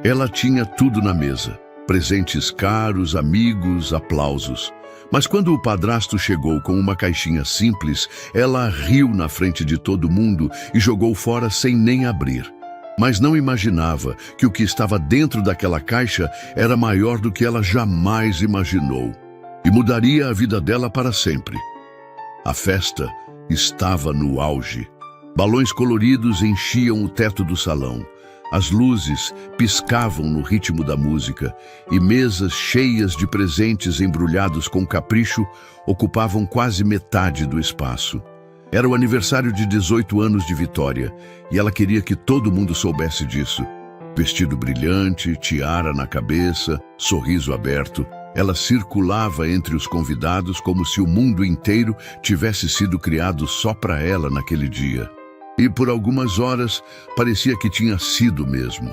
Ela tinha tudo na mesa: presentes caros, amigos, aplausos. Mas quando o padrasto chegou com uma caixinha simples, ela riu na frente de todo mundo e jogou fora sem nem abrir. Mas não imaginava que o que estava dentro daquela caixa era maior do que ela jamais imaginou e mudaria a vida dela para sempre. A festa estava no auge. Balões coloridos enchiam o teto do salão. As luzes piscavam no ritmo da música e mesas cheias de presentes embrulhados com capricho ocupavam quase metade do espaço. Era o aniversário de 18 anos de Vitória e ela queria que todo mundo soubesse disso. Vestido brilhante, tiara na cabeça, sorriso aberto, ela circulava entre os convidados como se o mundo inteiro tivesse sido criado só para ela naquele dia. E por algumas horas parecia que tinha sido mesmo.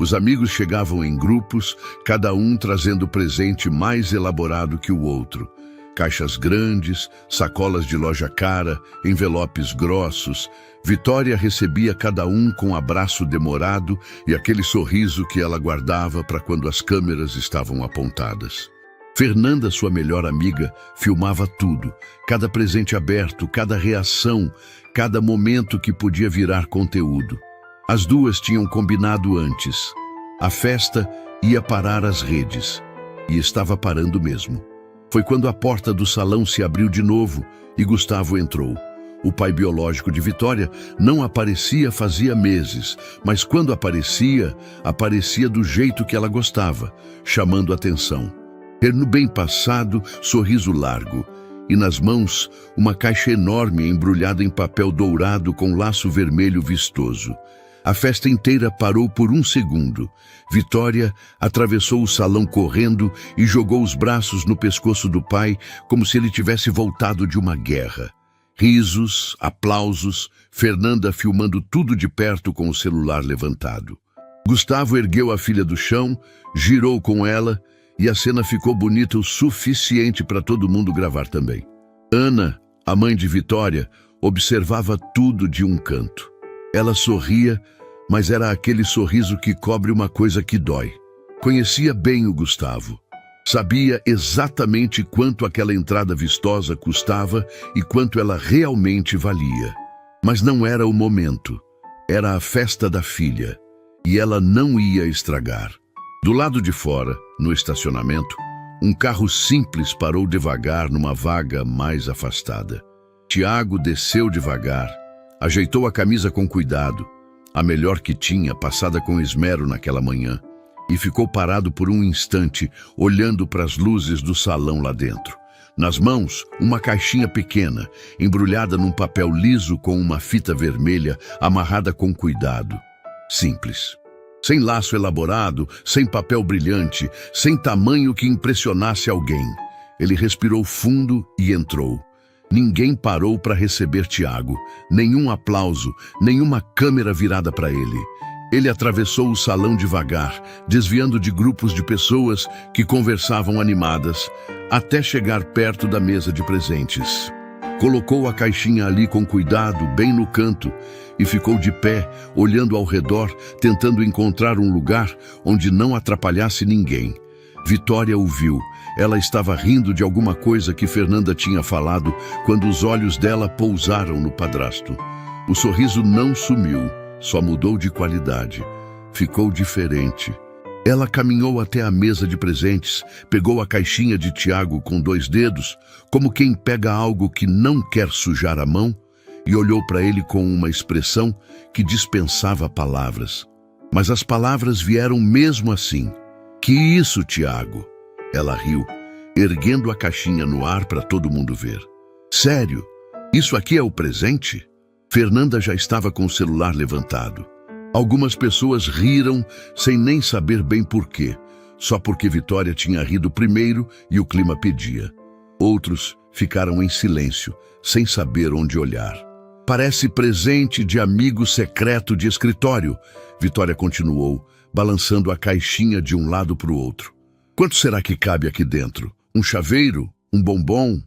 Os amigos chegavam em grupos, cada um trazendo presente mais elaborado que o outro. Caixas grandes, sacolas de loja cara, envelopes grossos. Vitória recebia cada um com um abraço demorado e aquele sorriso que ela guardava para quando as câmeras estavam apontadas. Fernanda, sua melhor amiga, filmava tudo, cada presente aberto, cada reação, cada momento que podia virar conteúdo. As duas tinham combinado antes. A festa ia parar as redes, e estava parando mesmo. Foi quando a porta do salão se abriu de novo e Gustavo entrou. O pai biológico de Vitória não aparecia fazia meses, mas quando aparecia, aparecia do jeito que ela gostava, chamando atenção. Terno bem passado, sorriso largo, e nas mãos uma caixa enorme embrulhada em papel dourado com laço vermelho vistoso. A festa inteira parou por um segundo. Vitória atravessou o salão correndo e jogou os braços no pescoço do pai como se ele tivesse voltado de uma guerra. Risos, aplausos, Fernanda filmando tudo de perto com o celular levantado. Gustavo ergueu a filha do chão, girou com ela e a cena ficou bonita o suficiente para todo mundo gravar também. Ana, a mãe de Vitória, observava tudo de um canto. Ela sorria, mas era aquele sorriso que cobre uma coisa que dói. Conhecia bem o Gustavo. Sabia exatamente quanto aquela entrada vistosa custava e quanto ela realmente valia. Mas não era o momento. Era a festa da filha. E ela não ia estragar. Do lado de fora, no estacionamento, um carro simples parou devagar numa vaga mais afastada. Tiago desceu devagar, ajeitou a camisa com cuidado, a melhor que tinha, passada com esmero naquela manhã, e ficou parado por um instante, olhando para as luzes do salão lá dentro. Nas mãos, uma caixinha pequena, embrulhada num papel liso com uma fita vermelha, amarrada com cuidado. Simples. Sem laço elaborado, sem papel brilhante, sem tamanho que impressionasse alguém. Ele respirou fundo e entrou. Ninguém parou para receber Tiago, nenhum aplauso, nenhuma câmera virada para ele. Ele atravessou o salão devagar, desviando de grupos de pessoas que conversavam animadas, até chegar perto da mesa de presentes. Colocou a caixinha ali com cuidado, bem no canto, e ficou de pé, olhando ao redor, tentando encontrar um lugar onde não atrapalhasse ninguém. Vitória o viu. Ela estava rindo de alguma coisa que Fernanda tinha falado quando os olhos dela pousaram no padrasto. O sorriso não sumiu, só mudou de qualidade. Ficou diferente. Ela caminhou até a mesa de presentes, pegou a caixinha de Tiago com 2 dedos, como quem pega algo que não quer sujar a mão, e olhou para ele com uma expressão que dispensava palavras. Mas as palavras vieram mesmo assim. Que isso, Tiago? Ela riu, erguendo a caixinha no ar para todo mundo ver. Sério? Isso aqui é o presente? Fernanda já estava com o celular levantado. Algumas pessoas riram sem nem saber bem por quê, só porque Vitória tinha rido primeiro e o clima pedia. Outros ficaram em silêncio, sem saber onde olhar. Parece presente de amigo secreto de escritório, Vitória continuou, balançando a caixinha de um lado para o outro. Quanto será que cabe aqui dentro? Um chaveiro? Um bombom?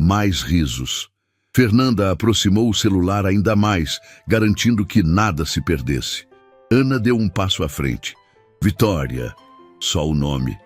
Mais risos. Fernanda aproximou o celular ainda mais, garantindo que nada se perdesse. Ana deu um passo à frente. Vitória. Só o nome.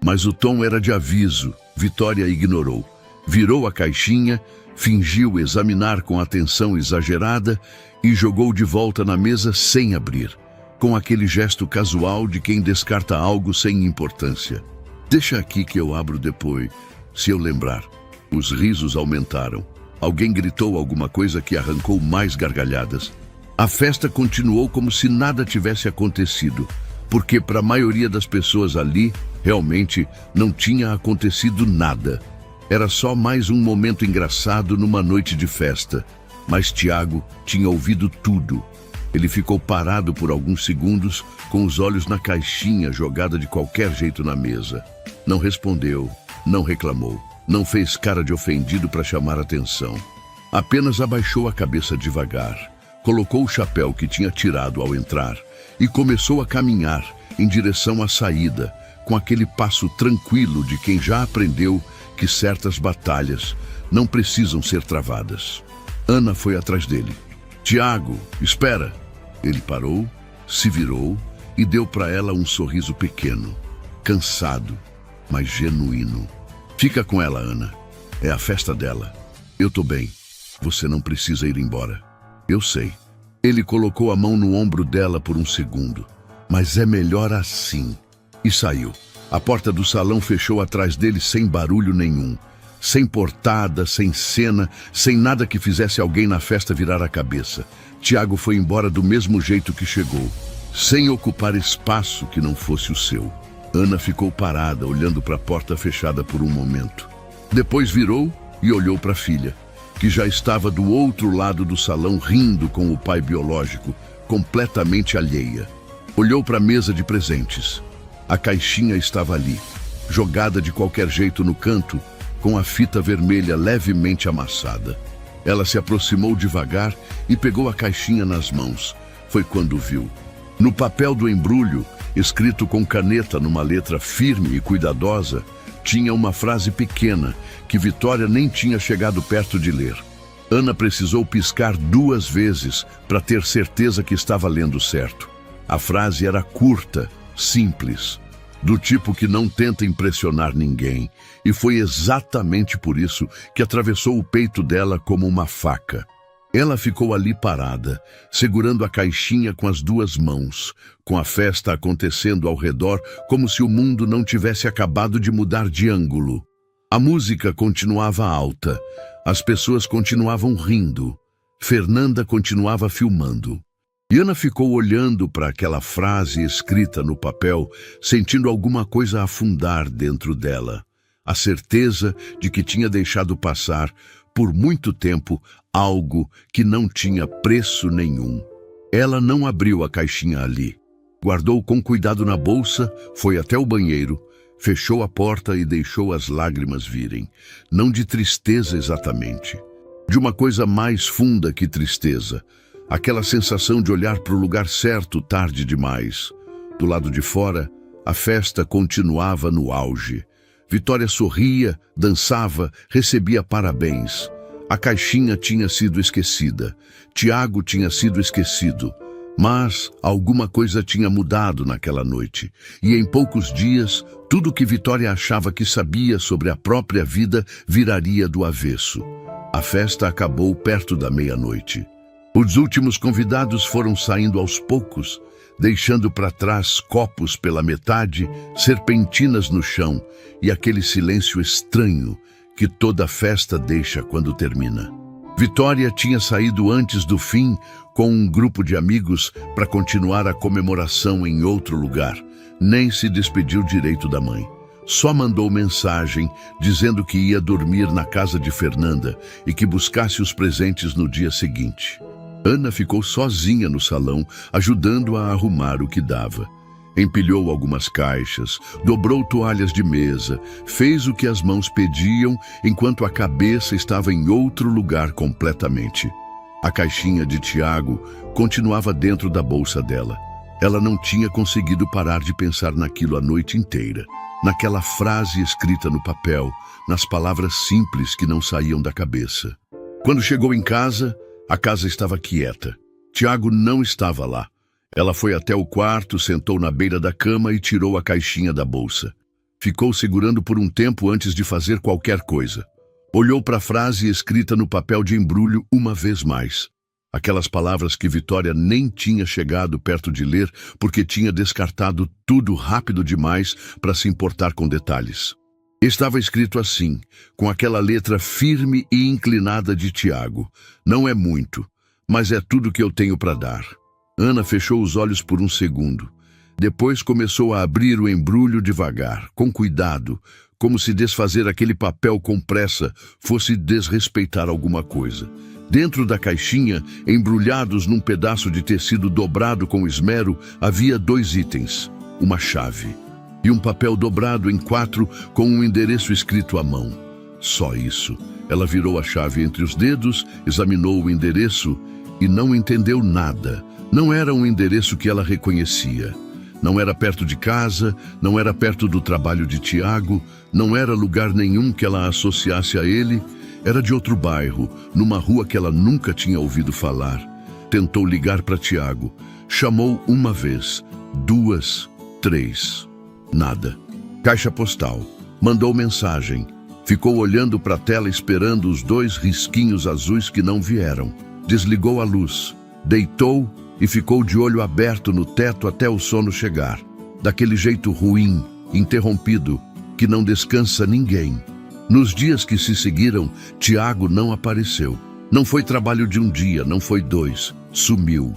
Mas o tom era de aviso. Vitória ignorou. Virou a caixinha, fingiu examinar com atenção exagerada e jogou de volta na mesa sem abrir, com aquele gesto casual de quem descarta algo sem importância. Deixa aqui que eu abro depois, se eu lembrar. Os risos aumentaram. Alguém gritou alguma coisa que arrancou mais gargalhadas. A festa continuou como se nada tivesse acontecido, porque para a maioria das pessoas ali, realmente não tinha acontecido nada. Era só mais um momento engraçado numa noite de festa. Mas Tiago tinha ouvido tudo. Ele ficou parado por alguns segundos, com os olhos na caixinha jogada de qualquer jeito na mesa. Não respondeu, não reclamou, não fez cara de ofendido para chamar atenção. Apenas abaixou a cabeça devagar, colocou o chapéu que tinha tirado ao entrar e começou a caminhar em direção à saída, com aquele passo tranquilo de quem já aprendeu que certas batalhas não precisam ser travadas. Ana foi atrás dele. Tiago, espera! Ele parou, se virou e deu para ela um sorriso pequeno, cansado, mas genuíno. Fica com ela, Ana. É a festa dela. Eu tô bem. Você não precisa ir embora. Eu sei. Ele colocou a mão no ombro dela por um segundo. Mas é melhor assim. E saiu. A porta do salão fechou atrás dele sem barulho nenhum. Sem portada, sem cena, sem nada que fizesse alguém na festa virar a cabeça. Tiago foi embora do mesmo jeito que chegou, sem ocupar espaço que não fosse o seu. Ana ficou parada, olhando para a porta fechada por um momento. Depois virou e olhou para a filha, que já estava do outro lado do salão rindo com o pai biológico, completamente alheia. Olhou para a mesa de presentes. A caixinha estava ali, jogada de qualquer jeito no canto, com a fita vermelha levemente amassada. Ela se aproximou devagar e pegou a caixinha nas mãos. Foi quando viu. No papel do embrulho, escrito com caneta numa letra firme e cuidadosa, tinha uma frase pequena que Vitória nem tinha chegado perto de ler. Ana precisou piscar 2 vezes para ter certeza que estava lendo certo. A frase era curta, simples, do tipo que não tenta impressionar ninguém, e foi exatamente por isso que atravessou o peito dela como uma faca. Ela ficou ali parada, segurando a caixinha com as 2 mãos, com a festa acontecendo ao redor como se o mundo não tivesse acabado de mudar de ângulo. A música continuava alta, as pessoas continuavam rindo, Fernanda continuava filmando. E Ana ficou olhando para aquela frase escrita no papel, sentindo alguma coisa afundar dentro dela. A certeza de que tinha deixado passar, por muito tempo, algo que não tinha preço nenhum. Ela não abriu a caixinha ali. Guardou com cuidado na bolsa, foi até o banheiro, fechou a porta e deixou as lágrimas virem. Não de tristeza exatamente. De uma coisa mais funda que tristeza. Aquela sensação de olhar para o lugar certo tarde demais. Do lado de fora, a festa continuava no auge. Vitória sorria, dançava, recebia parabéns. A caixinha tinha sido esquecida. Tiago tinha sido esquecido. Mas alguma coisa tinha mudado naquela noite. E em poucos dias, tudo que Vitória achava que sabia sobre a própria vida viraria do avesso. A festa acabou perto da meia-noite. Os últimos convidados foram saindo aos poucos, deixando para trás copos pela metade, serpentinas no chão e aquele silêncio estranho que toda festa deixa quando termina. Vitória tinha saído antes do fim com um grupo de amigos para continuar a comemoração em outro lugar. Nem se despediu direito da mãe. Só mandou mensagem dizendo que ia dormir na casa de Fernanda e que buscasse os presentes no dia seguinte. Ana ficou sozinha no salão, ajudando a arrumar o que dava. Empilhou algumas caixas, dobrou toalhas de mesa, fez o que as mãos pediam, enquanto a cabeça estava em outro lugar completamente. A caixinha de Tiago continuava dentro da bolsa dela. Ela não tinha conseguido parar de pensar naquilo a noite inteira, naquela frase escrita no papel, nas palavras simples que não saíam da cabeça. Quando chegou em casa, a casa estava quieta. Tiago não estava lá. Ela foi até o quarto, sentou na beira da cama e tirou a caixinha da bolsa. Ficou segurando por um tempo antes de fazer qualquer coisa. Olhou para a frase escrita no papel de embrulho uma vez mais. Aquelas palavras que Vitória nem tinha chegado perto de ler porque tinha descartado tudo rápido demais para se importar com detalhes. Estava escrito assim, com aquela letra firme e inclinada de Tiago: "Não é muito, mas é tudo que eu tenho para dar." Ana fechou os olhos por um segundo. Depois começou a abrir o embrulho devagar, com cuidado, como se desfazer aquele papel com pressa fosse desrespeitar alguma coisa. Dentro da caixinha, embrulhados num pedaço de tecido dobrado com esmero, havia 2 itens: uma chave e um papel dobrado em 4 com um endereço escrito à mão. Só isso. Ela virou a chave entre os dedos, examinou o endereço e não entendeu nada. Não era um endereço que ela reconhecia. Não era perto de casa, não era perto do trabalho de Tiago, não era lugar nenhum que ela associasse a ele. Era de outro bairro, numa rua que ela nunca tinha ouvido falar. Tentou ligar para Tiago. Chamou uma vez, 2, 3. Nada. Caixa postal. Mandou mensagem. Ficou olhando para a tela esperando os 2 risquinhos azuis que não vieram. Desligou a luz. Deitou e ficou de olho aberto no teto até o sono chegar. Daquele jeito ruim, interrompido, que não descansa ninguém. Nos dias que se seguiram, Tiago não apareceu. Não foi trabalho de um dia, não foi 2. Sumiu.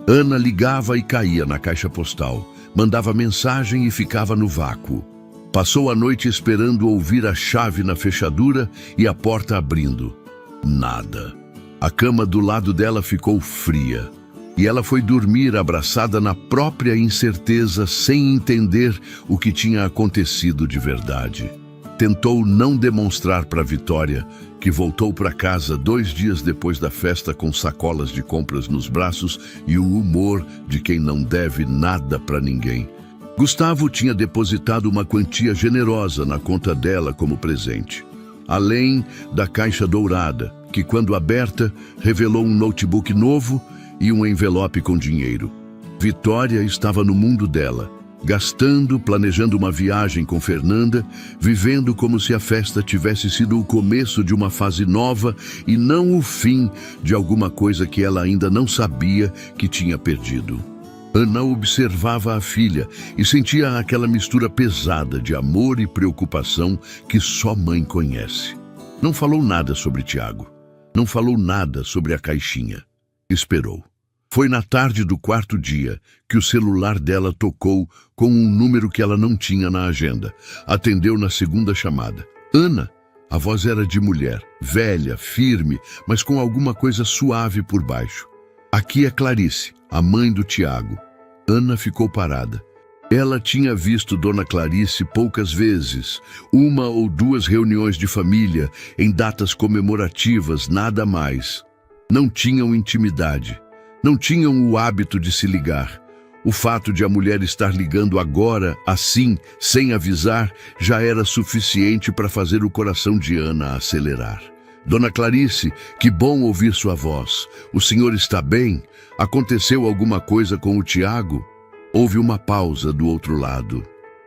Ana ligava e caía na caixa postal. Mandava mensagem e ficava no vácuo. Passou a noite esperando ouvir a chave na fechadura e a porta abrindo. Nada. A cama do lado dela ficou fria. E ela foi dormir abraçada na própria incerteza, sem entender o que tinha acontecido de verdade. Tentou não demonstrar para Vitória que voltou para casa 2 dias depois da festa com sacolas de compras nos braços e o humor de quem não deve nada para ninguém. Gustavo tinha depositado uma quantia generosa na conta dela como presente, além da caixa dourada, que quando aberta revelou um notebook novo e um envelope com dinheiro. Vitória estava no mundo dela, gastando, planejando uma viagem com Fernanda, vivendo como se a festa tivesse sido o começo de uma fase nova e não o fim de alguma coisa que ela ainda não sabia que tinha perdido. Ana observava a filha e sentia aquela mistura pesada de amor e preocupação que só mãe conhece. Não falou nada sobre Tiago. Não falou nada sobre a caixinha. Esperou. Foi na tarde do 4º dia que o celular dela tocou com um número que ela não tinha na agenda. Atendeu na 2ª chamada. Ana. A voz era de mulher, velha, firme, mas com alguma coisa suave por baixo. Aqui é Clarice, a mãe do Tiago. Ana ficou parada. Ela tinha visto Dona Clarice poucas vezes, 1 ou 2 reuniões de família, em datas comemorativas, nada mais. Não tinham intimidade. Não tinham o hábito de se ligar. O fato de a mulher estar ligando agora, assim, sem avisar, já era suficiente para fazer o coração de Ana acelerar. Dona Clarice, que bom ouvir sua voz. O senhor está bem? Aconteceu alguma coisa com o Tiago? Houve uma pausa do outro lado.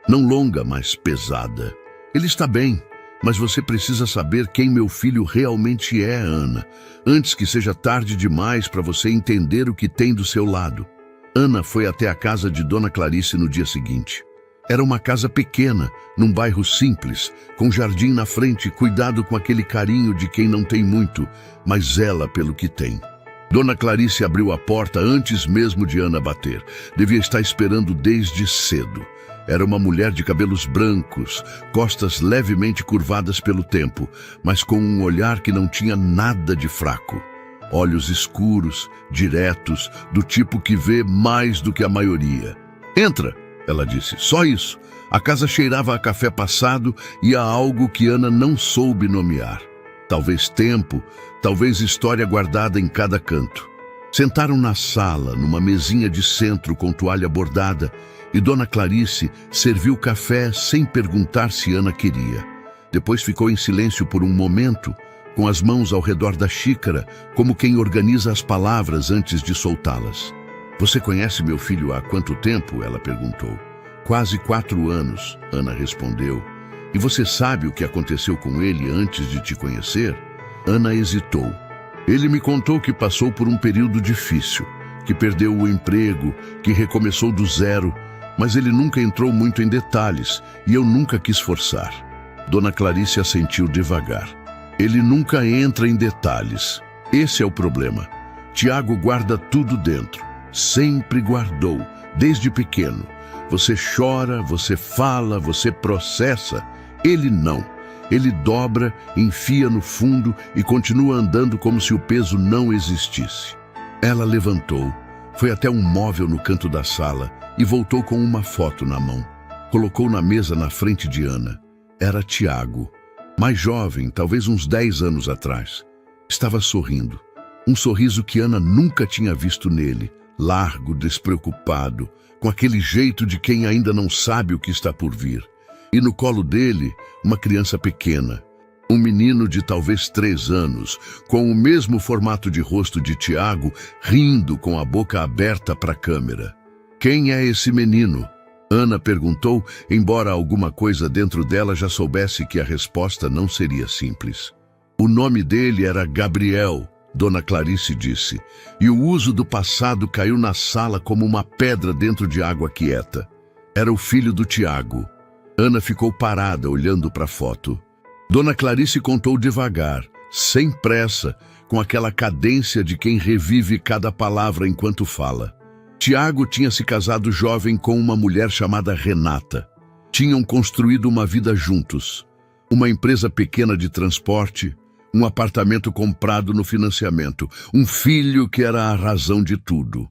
Não longa, mas pesada. Ele está bem. Mas você precisa saber quem meu filho realmente é, Ana, antes que seja tarde demais para você entender o que tem do seu lado. Ana foi até a casa de Dona Clarice no dia seguinte. Era uma casa pequena, num bairro simples, com jardim na frente, cuidado com aquele carinho de quem não tem muito, mas zela pelo que tem. Dona Clarice abriu a porta antes mesmo de Ana bater. Devia estar esperando desde cedo. Era uma mulher de cabelos brancos, costas levemente curvadas pelo tempo, mas com um olhar que não tinha nada de fraco. Olhos escuros, diretos, do tipo que vê mais do que a maioria. Entra, ela disse, só isso. A casa cheirava a café passado e a algo que Ana não soube nomear. Talvez tempo, talvez história guardada em cada canto. Sentaram na sala, numa mesinha de centro com toalha bordada, e Dona Clarice serviu café sem perguntar se Ana queria. Depois ficou em silêncio por um momento, com as mãos ao redor da xícara, como quem organiza as palavras antes de soltá-las. Você conhece meu filho há quanto tempo? Ela perguntou. Quase 4 anos, Ana respondeu. E você sabe o que aconteceu com ele antes de te conhecer? Ana hesitou. Ele me contou que passou por um período difícil, que perdeu o emprego, que recomeçou do zero, mas ele nunca entrou muito em detalhes e eu nunca quis forçar. Dona Clarice assentiu devagar. Ele nunca entra em detalhes. Esse é o problema. Tiago guarda tudo dentro. Sempre guardou, desde pequeno. Você chora, você fala, você processa. Ele não. Ele dobra, enfia no fundo e continua andando como se o peso não existisse. Ela levantou, foi até um móvel no canto da sala e voltou com uma foto na mão. Colocou na mesa na frente de Ana. Era Tiago, mais jovem, talvez uns 10 anos atrás. Estava sorrindo. Um sorriso que Ana nunca tinha visto nele, largo, despreocupado, com aquele jeito de quem ainda não sabe o que está por vir. E no colo dele, uma criança pequena, um menino de talvez 3 anos, com o mesmo formato de rosto de Tiago, rindo com a boca aberta para a câmera. Quem é esse menino? Ana perguntou, embora alguma coisa dentro dela já soubesse que a resposta não seria simples. O nome dele era Gabriel, Dona Clarice disse, e o uso do passado caiu na sala como uma pedra dentro de água quieta. Era o filho do Tiago. Ana ficou parada, olhando para a foto. Dona Clarice contou devagar, sem pressa, com aquela cadência de quem revive cada palavra enquanto fala. Tiago tinha se casado jovem com uma mulher chamada Renata. Tinham construído uma vida juntos. Uma empresa pequena de transporte, um apartamento comprado no financiamento, um filho que era a razão de tudo.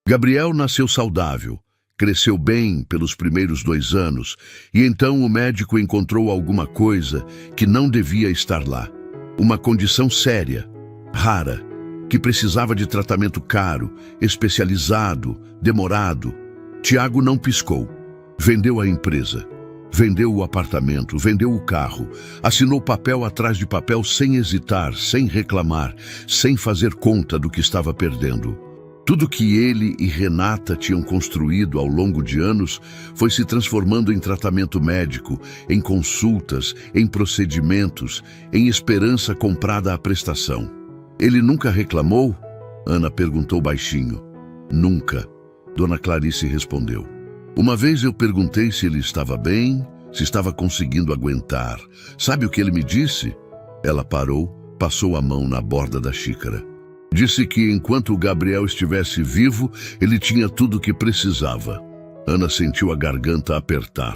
Gabriel nasceu saudável. Cresceu bem pelos primeiros 2 anos e então o médico encontrou alguma coisa que não devia estar lá. Uma condição séria, rara, que precisava de tratamento caro, especializado, demorado. Tiago não piscou. Vendeu a empresa, vendeu o apartamento, vendeu o carro, assinou papel atrás de papel sem hesitar, sem reclamar, sem fazer conta do que estava perdendo. Tudo que ele e Renata tinham construído ao longo de anos foi se transformando em tratamento médico, em consultas, em procedimentos, em esperança comprada à prestação. Ele nunca reclamou? Ana perguntou baixinho. Nunca, Dona Clarice respondeu. Uma vez eu perguntei se ele estava bem, se estava conseguindo aguentar. Sabe o que ele me disse? Ela parou, passou a mão na borda da xícara. Disse que enquanto o Gabriel estivesse vivo, ele tinha tudo o que precisava. Ana sentiu a garganta apertar.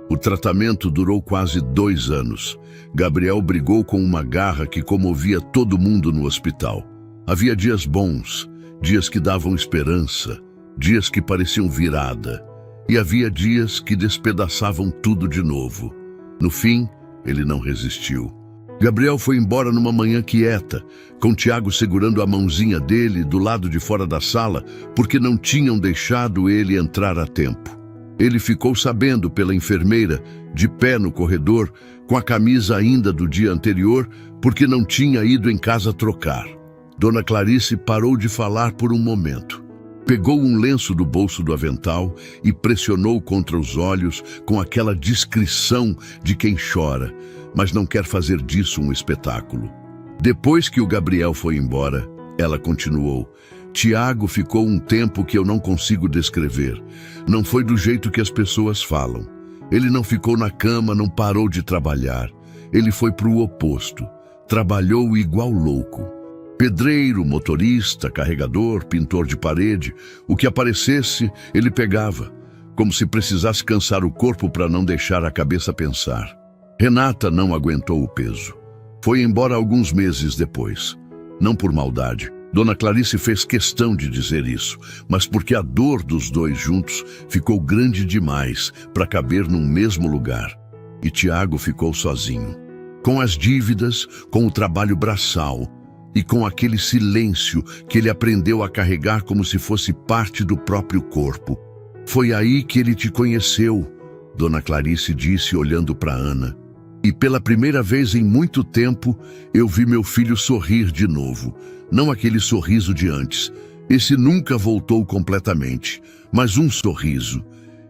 O tratamento durou quase 2 anos. Gabriel brigou com uma garra que comovia todo mundo no hospital. Havia dias bons, dias que davam esperança, dias que pareciam virada. E havia dias que despedaçavam tudo de novo. No fim, ele não resistiu. Gabriel foi embora numa manhã quieta, com Tiago segurando a mãozinha dele do lado de fora da sala, porque não tinham deixado ele entrar a tempo. Ele ficou sabendo pela enfermeira, de pé no corredor, com a camisa ainda do dia anterior, porque não tinha ido em casa trocar. Dona Clarice parou de falar por um momento. Pegou um lenço do bolso do avental e pressionou contra os olhos com aquela discrição de quem chora, mas não quer fazer disso um espetáculo. Depois que o Gabriel foi embora, ela continuou. Tiago ficou um tempo que eu não consigo descrever. Não foi do jeito que as pessoas falam. Ele não ficou na cama, não parou de trabalhar. Ele foi para o oposto. Trabalhou igual louco. Pedreiro, motorista, carregador, pintor de parede, o que aparecesse, ele pegava, como se precisasse cansar o corpo para não deixar a cabeça pensar. Renata não aguentou o peso. Foi embora alguns meses depois. Não por maldade. Dona Clarice fez questão de dizer isso, mas porque a dor dos 2 juntos ficou grande demais para caber num mesmo lugar. E Tiago ficou sozinho. Com as dívidas, com o trabalho braçal, e com aquele silêncio que ele aprendeu a carregar como se fosse parte do próprio corpo. Foi aí que ele te conheceu, Dona Clarice disse olhando para Ana. E pela primeira vez em muito tempo, eu vi meu filho sorrir de novo. Não aquele sorriso de antes. Esse nunca voltou completamente, mas um sorriso.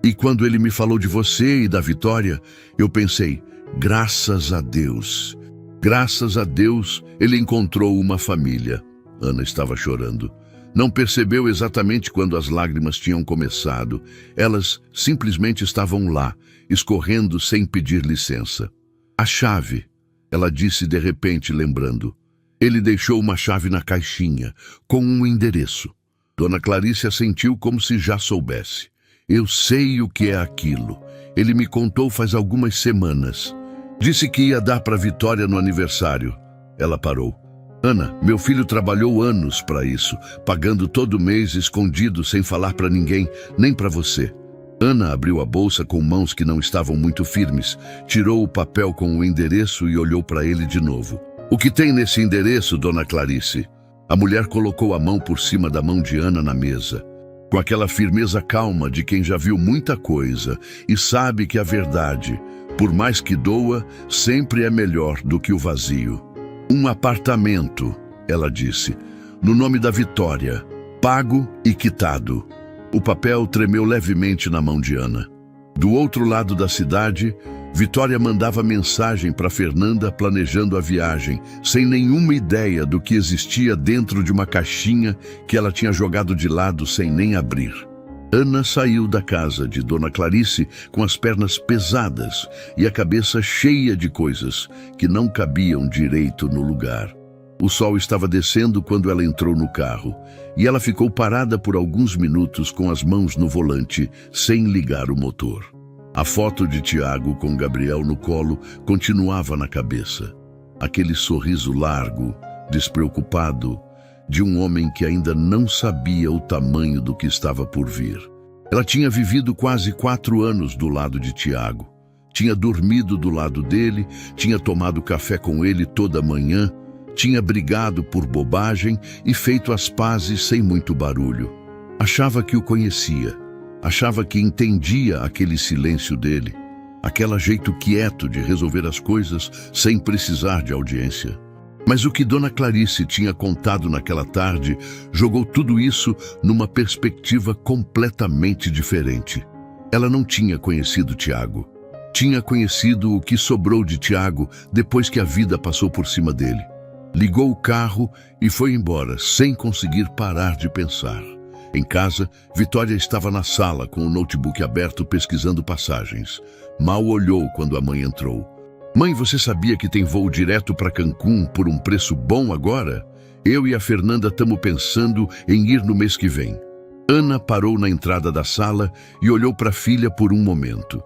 E quando ele me falou de você e da Vitória, eu pensei, graças a Deus. Graças a Deus, ele encontrou uma família. Ana estava chorando. Não percebeu exatamente quando as lágrimas tinham começado. Elas simplesmente estavam lá, escorrendo sem pedir licença. A chave, ela disse de repente, lembrando. Ele deixou uma chave na caixinha, com um endereço. Dona Clarice assentiu como se já soubesse. Eu sei o que é aquilo. Ele me contou faz algumas semanas. Disse que ia dar para Vitória no aniversário. Ela parou. Ana, meu filho trabalhou anos para isso, pagando todo mês escondido sem falar para ninguém, nem para você. Ana abriu a bolsa com mãos que não estavam muito firmes, tirou o papel com o endereço e olhou para ele de novo. O que tem nesse endereço, Dona Clarice? A mulher colocou a mão por cima da mão de Ana na mesa, com aquela firmeza calma de quem já viu muita coisa e sabe que a verdade, por mais que doa, sempre é melhor do que o vazio. Um apartamento, ela disse, no nome da Vitória, pago e quitado. O papel tremeu levemente na mão de Ana. Do outro lado da cidade, Vitória mandava mensagem para Fernanda planejando a viagem, sem nenhuma ideia do que existia dentro de uma caixinha que ela tinha jogado de lado sem nem abrir. Ana saiu da casa de Dona Clarice com as pernas pesadas e a cabeça cheia de coisas que não cabiam direito no lugar. O sol estava descendo quando ela entrou no carro e ela ficou parada por alguns minutos com as mãos no volante, sem ligar o motor. A foto de Tiago com Gabriel no colo continuava na cabeça. Aquele sorriso largo, despreocupado, de um homem que ainda não sabia o tamanho do que estava por vir. Ela tinha vivido quase 4 anos do lado de Tiago. Tinha dormido do lado dele, tinha tomado café com ele toda manhã, tinha brigado por bobagem e feito as pazes sem muito barulho. Achava que o conhecia, achava que entendia aquele silêncio dele, aquele jeito quieto de resolver as coisas sem precisar de audiência. Mas o que Dona Clarice tinha contado naquela tarde jogou tudo isso numa perspectiva completamente diferente. Ela não tinha conhecido Tiago. Tinha conhecido o que sobrou de Tiago depois que a vida passou por cima dele. Ligou o carro e foi embora, sem conseguir parar de pensar. Em casa, Vitória estava na sala com o notebook aberto pesquisando passagens. Mal olhou quando a mãe entrou. Mãe, você sabia que tem voo direto para Cancún por um preço bom agora? Eu e a Fernanda estamos pensando em ir no mês que vem. Ana parou na entrada da sala e olhou para a filha por um momento.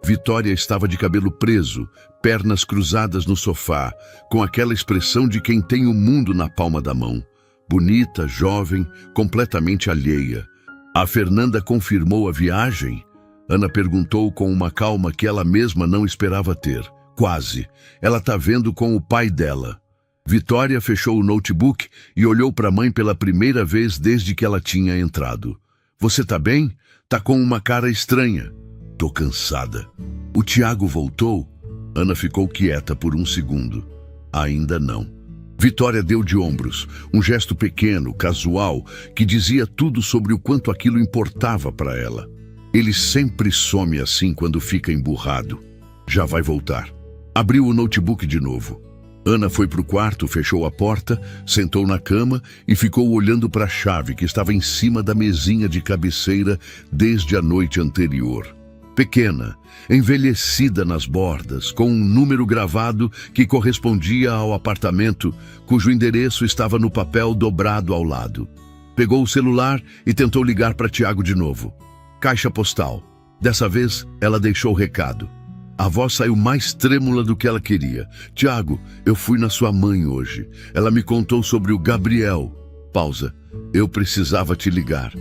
Vitória estava de cabelo preso, pernas cruzadas no sofá, com aquela expressão de quem tem o mundo na palma da mão. Bonita, jovem, completamente alheia. A Fernanda confirmou a viagem? Ana perguntou com uma calma que ela mesma não esperava ter. Quase. Ela está vendo com o pai dela. Vitória fechou o notebook e olhou para a mãe pela primeira vez desde que ela tinha entrado. Você tá bem? Tá com uma cara estranha. Tô cansada. O Tiago voltou? Ana ficou quieta por um segundo. Ainda não. Vitória deu de ombros, um gesto pequeno, casual, que dizia tudo sobre o quanto aquilo importava para ela. Ele sempre some assim quando fica emburrado. Já vai voltar. Abriu o notebook de novo. Ana foi para o quarto, fechou a porta, sentou na cama e ficou olhando para a chave que estava em cima da mesinha de cabeceira desde a noite anterior. Pequena, envelhecida nas bordas, com um número gravado que correspondia ao apartamento, cujo endereço estava no papel dobrado ao lado. Pegou o celular e tentou ligar para Tiago de novo. Caixa postal. Dessa vez, ela deixou o recado. A voz saiu mais trêmula do que ela queria. Tiago, eu fui na sua mãe hoje. Ela me contou sobre o Gabriel. Pausa. Eu precisava te ligar.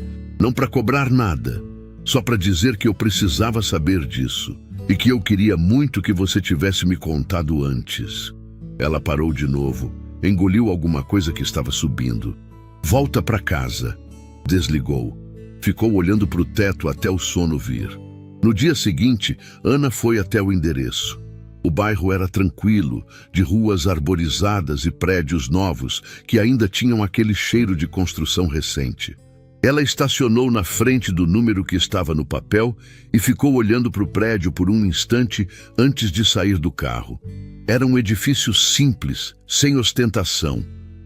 Não para cobrar nada. Só para dizer que eu precisava saber disso. E que eu queria muito que você tivesse me contado antes. Ela parou de novo. Engoliu alguma coisa que estava subindo. Volta para casa. Desligou. Ficou olhando para o teto até o sono vir. No dia seguinte, Ana foi até o endereço. O bairro era tranquilo, de ruas arborizadas e prédios novos que ainda tinham aquele cheiro de construção recente. Ela estacionou na frente do número que estava no papel e ficou olhando para o prédio por um instante antes de sair do carro. Era um edifício simples, sem ostentação,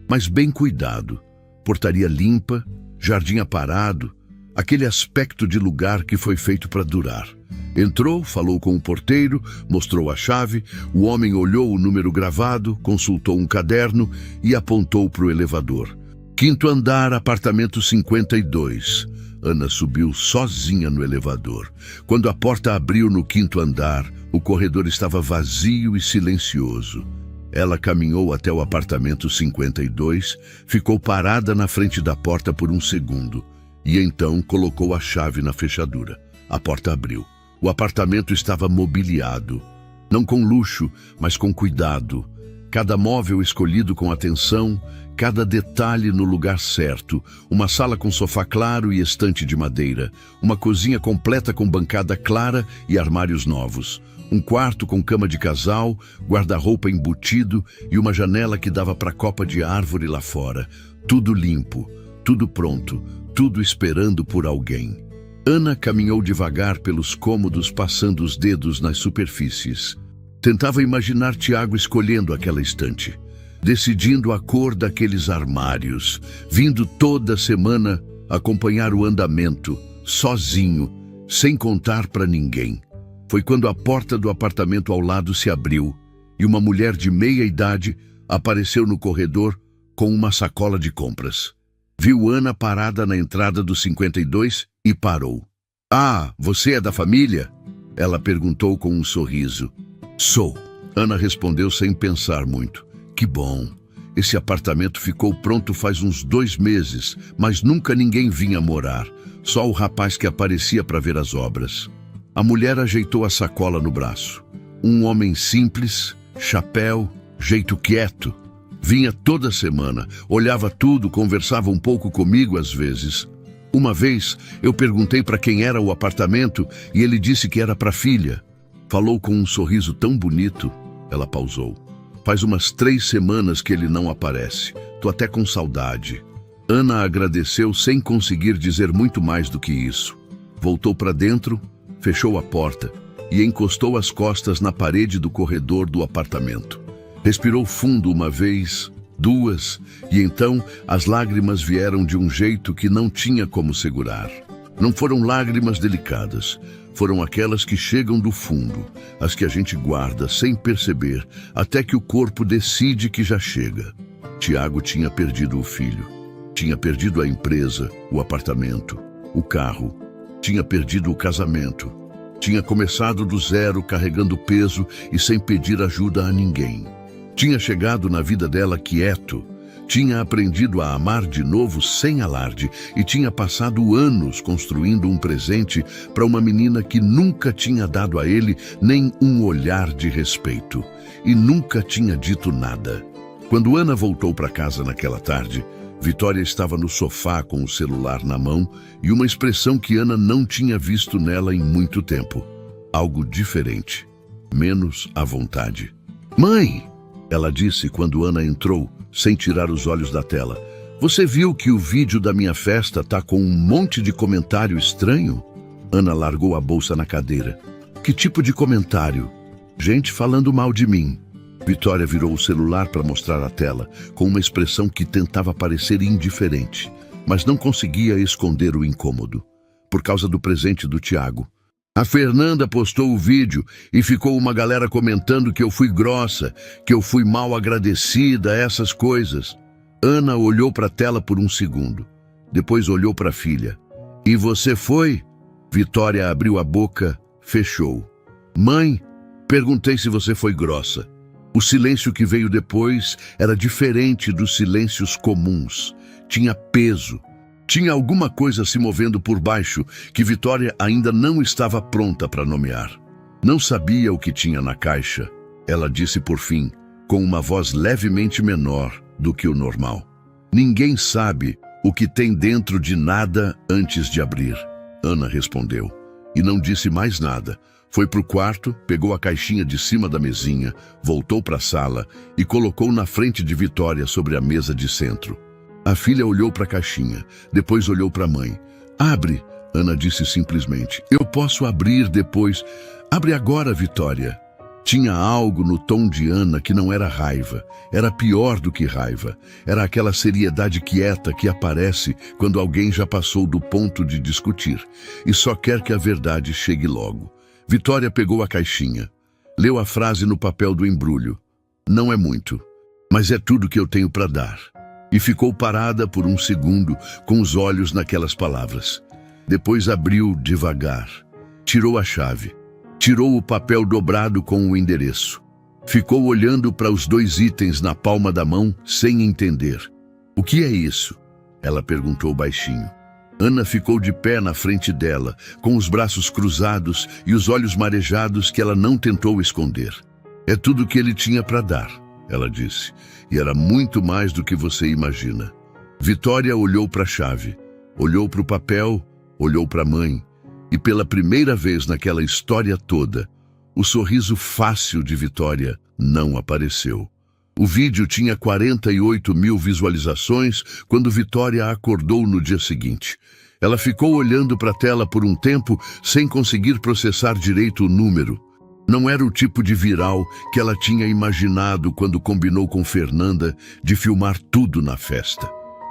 mas bem cuidado. Portaria limpa, jardim aparado, aquele aspecto de lugar que foi feito para durar. Entrou, falou com o porteiro, mostrou a chave, o homem olhou o número gravado, consultou um caderno e apontou para o elevador. 5º andar, apartamento 52. Ana subiu sozinha no elevador. Quando a porta abriu no 5º andar, o corredor estava vazio e silencioso. Ela caminhou até o apartamento 52, ficou parada na frente da porta por um segundo e então colocou a chave na fechadura. A porta abriu. O apartamento estava mobiliado, não com luxo, mas com cuidado. Cada móvel escolhido com atenção, cada detalhe no lugar certo. Uma sala com sofá claro e estante de madeira. Uma cozinha completa com bancada clara e armários novos. Um quarto com cama de casal, guarda-roupa embutido e uma janela que dava para a copa de árvore lá fora. Tudo limpo, tudo pronto, tudo esperando por alguém. Ana caminhou devagar pelos cômodos, passando os dedos nas superfícies. Tentava imaginar Tiago escolhendo aquela estante, decidindo a cor daqueles armários, vindo toda semana acompanhar o andamento, sozinho, sem contar para ninguém. Foi quando a porta do apartamento ao lado se abriu e uma mulher de meia idade apareceu no corredor com uma sacola de compras. Viu Ana parada na entrada do 52 e parou. "Ah, você é da família?" Ela perguntou com um sorriso. "Sou." Ana respondeu sem pensar muito. "Que bom. Esse apartamento ficou pronto faz uns 2 meses, mas nunca ninguém vinha morar. Só o rapaz que aparecia para ver as obras." A mulher ajeitou a sacola no braço. Um homem simples, chapéu, jeito quieto. Vinha toda semana, olhava tudo, conversava um pouco comigo às vezes. Uma vez, eu perguntei para quem era o apartamento e ele disse que era para a filha. Falou com um sorriso tão bonito. Ela pausou. "Faz umas 3 semanas que ele não aparece. Tô até com saudade." Ana agradeceu sem conseguir dizer muito mais do que isso. Voltou para dentro, fechou a porta e encostou as costas na parede do corredor do apartamento. Respirou fundo uma vez, 2, e então as lágrimas vieram de um jeito que não tinha como segurar. Não foram lágrimas delicadas, foram aquelas que chegam do fundo, as que a gente guarda sem perceber, até que o corpo decide que já chega. Tiago tinha perdido o filho, tinha perdido a empresa, o apartamento, o carro, tinha perdido o casamento, tinha começado do zero carregando peso e sem pedir ajuda a ninguém. Tinha chegado na vida dela quieto, tinha aprendido a amar de novo sem alarde e tinha passado anos construindo um presente para uma menina que nunca tinha dado a ele nem um olhar de respeito e nunca tinha dito nada. Quando Ana voltou para casa naquela tarde, Vitória estava no sofá com o celular na mão e uma expressão que Ana não tinha visto nela em muito tempo. Algo diferente, menos à vontade. "Mãe!" Ela disse quando Ana entrou, sem tirar os olhos da tela. "Você viu que o vídeo da minha festa tá com um monte de comentário estranho?" Ana largou a bolsa na cadeira. "Que tipo de comentário?" "Gente falando mal de mim." Vitória virou o celular para mostrar a tela, com uma expressão que tentava parecer indiferente, mas não conseguia esconder o incômodo. Por causa do presente do Tiago. "A Fernanda postou o vídeo e ficou uma galera comentando que eu fui grossa, que eu fui mal agradecida, essas coisas." Ana olhou para a tela por um segundo. Depois olhou para a filha. "E você foi?" Vitória abriu a boca, fechou. "Mãe, perguntei se você foi grossa." O silêncio que veio depois era diferente dos silêncios comuns. Tinha peso. Tinha alguma coisa se movendo por baixo que Vitória ainda não estava pronta para nomear. Não sabia o que tinha na caixa, ela disse por fim, com uma voz levemente menor do que o normal. "Ninguém sabe o que tem dentro de nada antes de abrir." Ana respondeu. e não disse mais nada. Foi pro quarto, pegou a caixinha de cima da mesinha, voltou para a sala e colocou na frente de Vitória sobre a mesa de centro. A filha olhou para a caixinha, depois olhou para a mãe. Abre, Ana disse simplesmente. Eu posso abrir depois. Abre agora, Vitória. Tinha algo no tom de Ana que não era raiva. Era pior do que raiva. Era aquela seriedade quieta que aparece quando alguém já passou do ponto de discutir e só quer que a verdade chegue logo. Vitória pegou a caixinha. Leu a frase no papel do embrulho. Não é muito, mas é tudo que eu tenho para dar. E ficou parada por um segundo, com os olhos naquelas palavras. Depois abriu devagar. Tirou a chave. Tirou o papel dobrado com o endereço. Ficou olhando para os 2 itens na palma da mão, sem entender. O que é isso? Ela perguntou baixinho. Ana ficou de pé na frente dela, com os braços cruzados e os olhos marejados que ela não tentou esconder. É tudo que ele tinha para dar, ela disse, e era muito mais do que você imagina. Vitória olhou para a chave, olhou para o papel, olhou para a mãe, e pela primeira vez naquela história toda, o sorriso fácil de Vitória não apareceu. O vídeo tinha 48 mil visualizações quando Vitória acordou no dia seguinte. Ela ficou olhando para a tela por um tempo sem conseguir processar direito o número. Não era o tipo de viral que ela tinha imaginado quando combinou com Fernanda de filmar tudo na festa.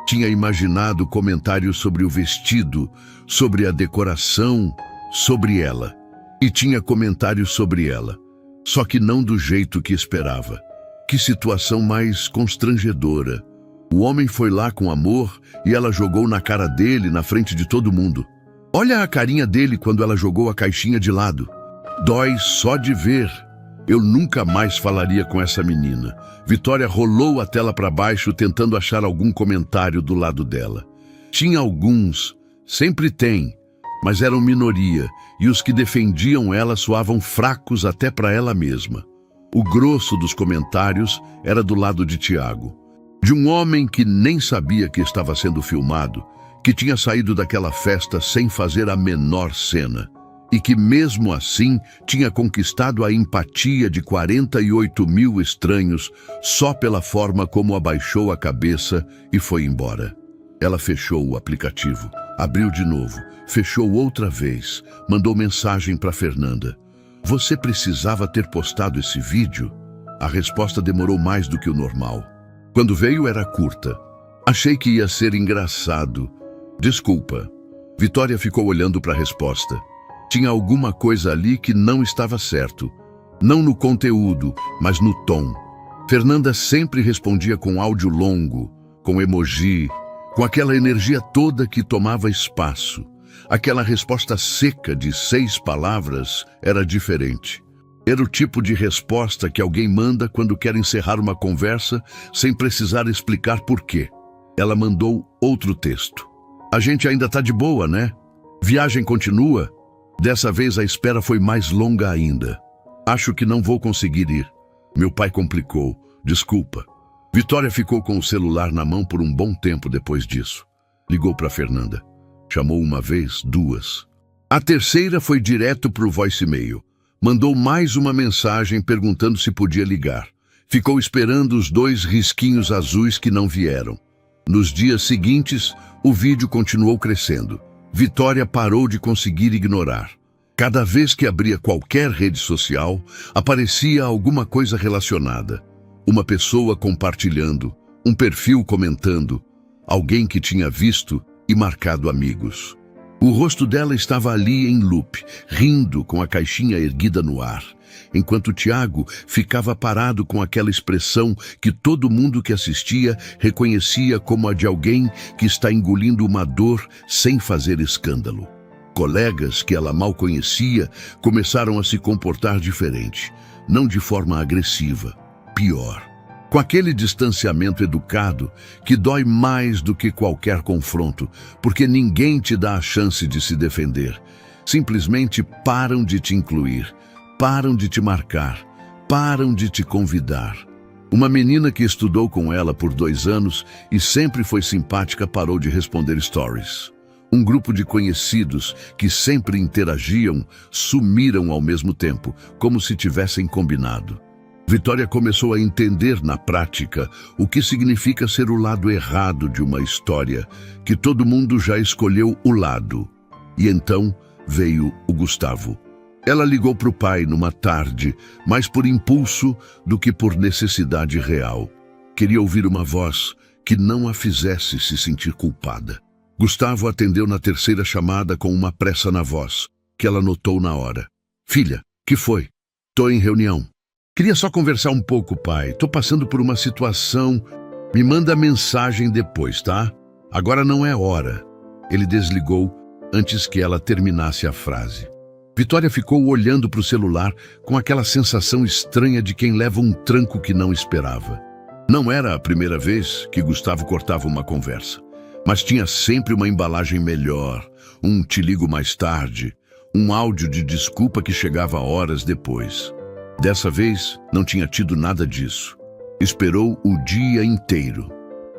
Tinha imaginado comentários sobre o vestido, sobre a decoração, sobre ela. E tinha comentários sobre ela, só que não do jeito que esperava. Que situação mais constrangedora. O homem foi lá com amor e ela jogou na cara dele, na frente de todo mundo. Olha a carinha dele quando ela jogou a caixinha de lado. Dói só de ver. Eu nunca mais falaria com essa menina. Vitória rolou a tela para baixo tentando achar algum comentário do lado dela. Tinha alguns, sempre tem, mas eram minoria e os que defendiam ela soavam fracos até para ela mesma. O grosso dos comentários era do lado de Tiago, de um homem que nem sabia que estava sendo filmado, que tinha saído daquela festa sem fazer a menor cena, e que mesmo assim tinha conquistado a empatia de 48 mil estranhos só pela forma como abaixou a cabeça e foi embora. Ela fechou o aplicativo, abriu de novo, fechou outra vez, mandou mensagem para Fernanda. Você precisava ter postado esse vídeo? A resposta demorou mais do que o normal. Quando veio era curta. Achei que ia ser engraçado. Desculpa. Vitória ficou olhando para a resposta. Tinha alguma coisa ali que não estava certo. Não no conteúdo, mas no tom. Fernanda sempre respondia com áudio longo, com emoji, com aquela energia toda que tomava espaço. Aquela resposta seca de 6 palavras era diferente. Era o tipo de resposta que alguém manda quando quer encerrar uma conversa sem precisar explicar por quê. Ela mandou outro texto. A gente ainda tá de boa, né? Viagem continua? Dessa vez a espera foi mais longa ainda. Acho que não vou conseguir ir. Meu pai complicou. Desculpa. Vitória ficou com o celular na mão por um bom tempo depois disso. Ligou para Fernanda. Chamou uma vez, 2. A terceira foi direto para o voicemail. Mandou mais uma mensagem perguntando se podia ligar. Ficou esperando os 2 risquinhos azuis que não vieram. Nos dias seguintes, o vídeo continuou crescendo. Vitória parou de conseguir ignorar. Cada vez que abria qualquer rede social, aparecia alguma coisa relacionada. Uma pessoa compartilhando, um perfil comentando, alguém que tinha visto e marcado amigos. O rosto dela estava ali em loop, rindo com a caixinha erguida no ar, enquanto Tiago ficava parado com aquela expressão que todo mundo que assistia reconhecia como a de alguém que está engolindo uma dor sem fazer escândalo. Colegas que ela mal conhecia começaram a se comportar diferente, não de forma agressiva, pior. Com aquele distanciamento educado que dói mais do que qualquer confronto, porque ninguém te dá a chance de se defender. Simplesmente param de te incluir, param de te marcar, param de te convidar. Uma menina que estudou com ela por 2 anos e sempre foi simpática parou de responder stories. Um grupo de conhecidos que sempre interagiam sumiram ao mesmo tempo, como se tivessem combinado. Vitória começou a entender na prática o que significa ser o lado errado de uma história, que todo mundo já escolheu o lado. E então veio o Gustavo. Ela ligou para o pai numa tarde, mais por impulso do que por necessidade real. Queria ouvir uma voz que não a fizesse se sentir culpada. Gustavo atendeu na terceira chamada com uma pressa na voz, que ela notou na hora. Filha, que foi? Tô em reunião. Queria só conversar um pouco, pai. Tô passando por uma situação. Me manda mensagem depois, tá? Agora não é hora. Ele desligou antes que ela terminasse a frase. Vitória ficou olhando para o celular com aquela sensação estranha de quem leva um tranco que não esperava. Não era a primeira vez que Gustavo cortava uma conversa, mas tinha sempre uma embalagem melhor, um "te ligo mais tarde", um áudio de desculpa que chegava horas depois. Dessa vez, não tinha tido nada disso. Esperou o dia inteiro.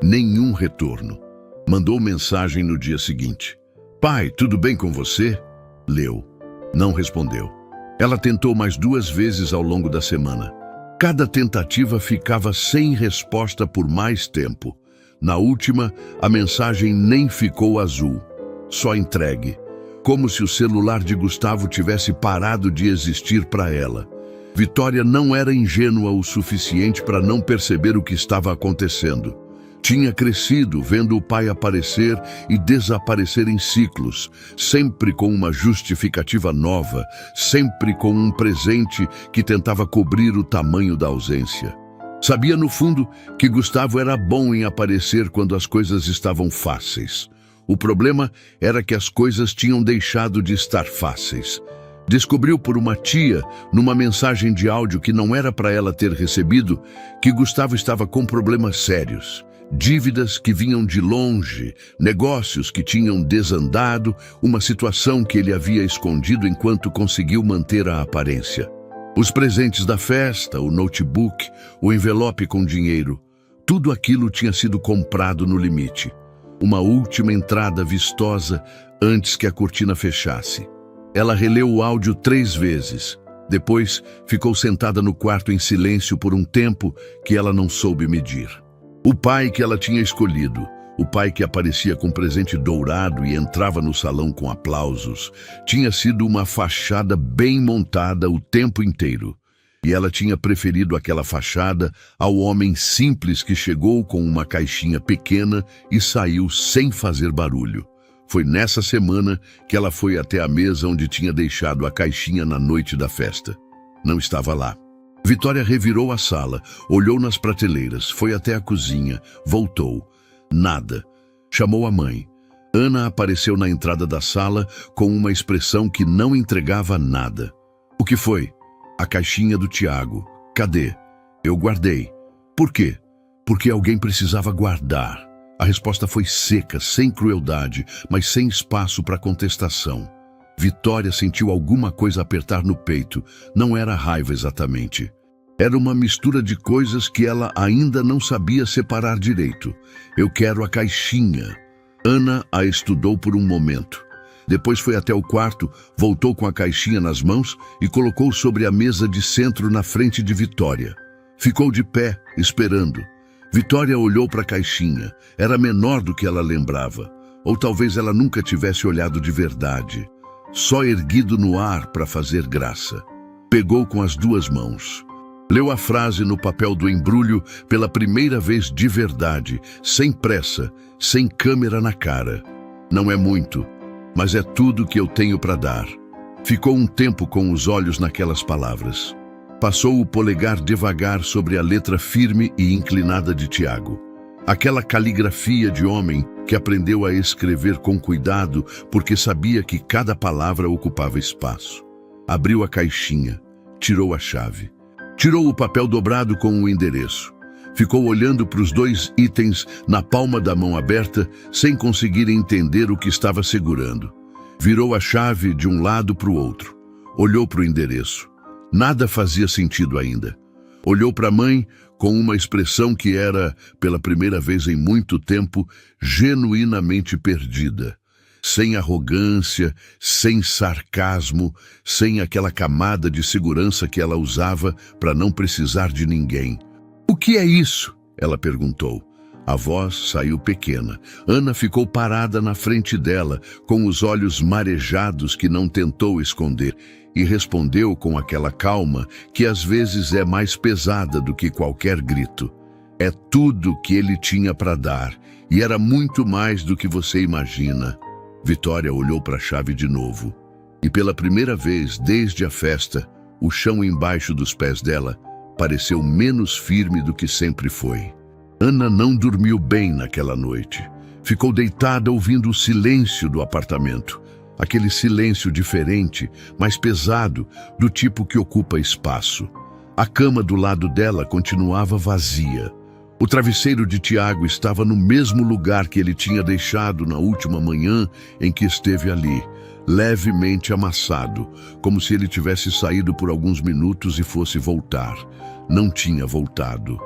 Nenhum retorno. Mandou mensagem no dia seguinte. Pai, tudo bem com você? Leu. Não respondeu. Ela tentou mais 2 vezes ao longo da semana. Cada tentativa ficava sem resposta por mais tempo. Na última, a mensagem nem ficou azul, só entregue, como se o celular de Gustavo tivesse parado de existir para ela. Vitória não era ingênua o suficiente para não perceber o que estava acontecendo. Tinha crescido vendo o pai aparecer e desaparecer em ciclos, sempre com uma justificativa nova, sempre com um presente que tentava cobrir o tamanho da ausência. Sabia no fundo que Gustavo era bom em aparecer quando as coisas estavam fáceis. O problema era que as coisas tinham deixado de estar fáceis. Descobriu por uma tia, numa mensagem de áudio que não era para ela ter recebido, que Gustavo estava com problemas sérios. Dívidas que vinham de longe, negócios que tinham desandado, uma situação que ele havia escondido enquanto conseguiu manter a aparência. Os presentes da festa, o notebook, o envelope com dinheiro, tudo aquilo tinha sido comprado no limite. Uma última entrada vistosa antes que a cortina fechasse. Ela releu o áudio 3 vezes. Depois, ficou sentada no quarto em silêncio por um tempo que ela não soube medir. O pai que ela tinha escolhido, o pai que aparecia com presente dourado e entrava no salão com aplausos, tinha sido uma fachada bem montada o tempo inteiro. E ela tinha preferido aquela fachada ao homem simples que chegou com uma caixinha pequena e saiu sem fazer barulho. Foi nessa semana que ela foi até a mesa onde tinha deixado a caixinha na noite da festa. Não estava lá. Vitória revirou a sala, olhou nas prateleiras, foi até a cozinha, voltou. Nada. Chamou a mãe. Ana apareceu na entrada da sala com uma expressão que não entregava nada. O que foi? A caixinha do Tiago. Cadê? Eu guardei. Por quê? Porque alguém precisava guardar. A resposta foi seca, sem crueldade, mas sem espaço para contestação. Vitória sentiu alguma coisa apertar no peito. Não era raiva exatamente. Era uma mistura de coisas que ela ainda não sabia separar direito. Eu quero a caixinha. Ana a estudou por um momento. Depois foi até o quarto, voltou com a caixinha nas mãos e colocou sobre a mesa de centro na frente de Vitória. Ficou de pé, esperando. Vitória olhou para a caixinha. Era menor do que ela lembrava. Ou talvez ela nunca tivesse olhado de verdade. Só erguido no ar para fazer graça. Pegou com as 2 mãos. Leu a frase no papel do embrulho pela primeira vez de verdade, sem pressa, sem câmera na cara. Não é muito, mas é tudo que eu tenho para dar. Ficou um tempo com os olhos naquelas palavras. Passou o polegar devagar sobre a letra firme e inclinada de Tiago. Aquela caligrafia de homem que aprendeu a escrever com cuidado porque sabia que cada palavra ocupava espaço. Abriu a caixinha, tirou a chave. Tirou o papel dobrado com o endereço. Ficou olhando para os 2 itens na palma da mão aberta, sem conseguir entender o que estava segurando. Virou a chave de um lado para o outro. Olhou para o endereço. Nada fazia sentido ainda. Olhou para a mãe com uma expressão que era, pela primeira vez em muito tempo, genuinamente perdida. sem arrogância, sem sarcasmo, sem aquela camada de segurança que ela usava para não precisar de ninguém. "O que é isso?" ela perguntou. A voz saiu pequena. Ana ficou parada na frente dela, com os olhos marejados que não tentou esconder, e respondeu com aquela calma que às vezes é mais pesada do que qualquer grito. "É tudo que ele tinha para dar, e era muito mais do que você imagina." Vitória olhou para a chave de novo, e pela primeira vez desde a festa, o chão embaixo dos pés dela pareceu menos firme do que sempre foi. Ana não dormiu bem naquela noite. Ficou deitada ouvindo o silêncio do apartamento. Aquele silêncio diferente, mais pesado, do tipo que ocupa espaço. A cama do lado dela continuava vazia. O travesseiro de Tiago estava no mesmo lugar que ele tinha deixado na última manhã em que esteve ali, levemente amassado, como se ele tivesse saído por alguns minutos e fosse voltar. Não tinha voltado.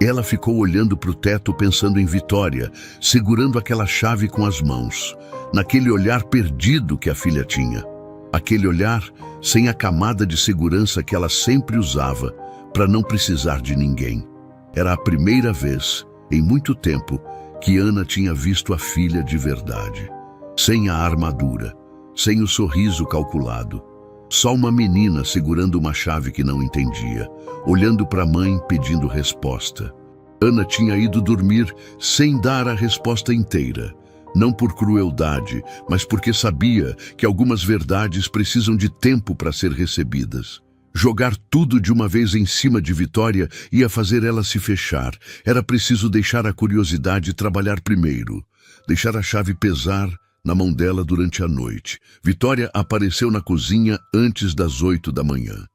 Ela ficou olhando para o teto pensando em Vitória, segurando aquela chave com as mãos, naquele olhar perdido que a filha tinha. Aquele olhar sem a camada de segurança que ela sempre usava para não precisar de ninguém. Era a primeira vez, em muito tempo, que Ana tinha visto a filha de verdade. Sem a armadura, sem o sorriso calculado. Só uma menina segurando uma chave que não entendia, olhando para a mãe pedindo resposta. Ana tinha ido dormir sem dar a resposta inteira. Não por crueldade, mas porque sabia que algumas verdades precisam de tempo para ser recebidas. Jogar tudo de uma vez em cima de Vitória ia fazer ela se fechar. Era preciso deixar a curiosidade trabalhar primeiro. Deixar a chave pesar na mão dela durante a noite. Vitória apareceu na cozinha antes das 8 da manhã.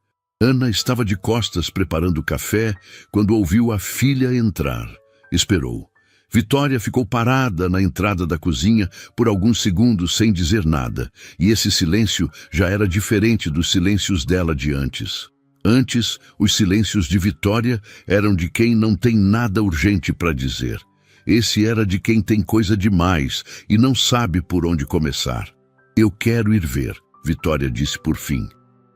Ana estava de costas preparando café quando ouviu a filha entrar. Esperou. Vitória ficou parada na entrada da cozinha por alguns segundos sem dizer nada, e esse silêncio já era diferente dos silêncios dela de antes. Antes, os silêncios de Vitória eram de quem não tem nada urgente para dizer. Esse era de quem tem coisa demais e não sabe por onde começar. "Eu quero ir ver", Vitória disse por fim.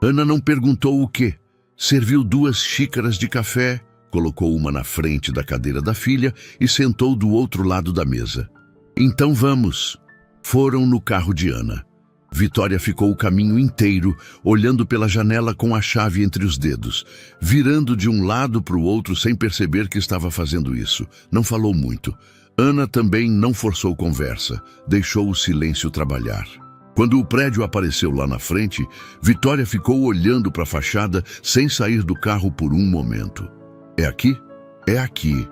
Ana não perguntou o quê. Serviu 2 xícaras de café, colocou uma na frente da cadeira da filha e sentou do outro lado da mesa. "Então vamos." Foram no carro de Ana. Vitória ficou o caminho inteiro, olhando pela janela com a chave entre os dedos, virando de um lado para o outro sem perceber que estava fazendo isso. Não falou muito. Ana também não forçou conversa, deixou o silêncio trabalhar. Quando o prédio apareceu lá na frente, Vitória ficou olhando para a fachada sem sair do carro por um momento. "É aqui?" "É aqui."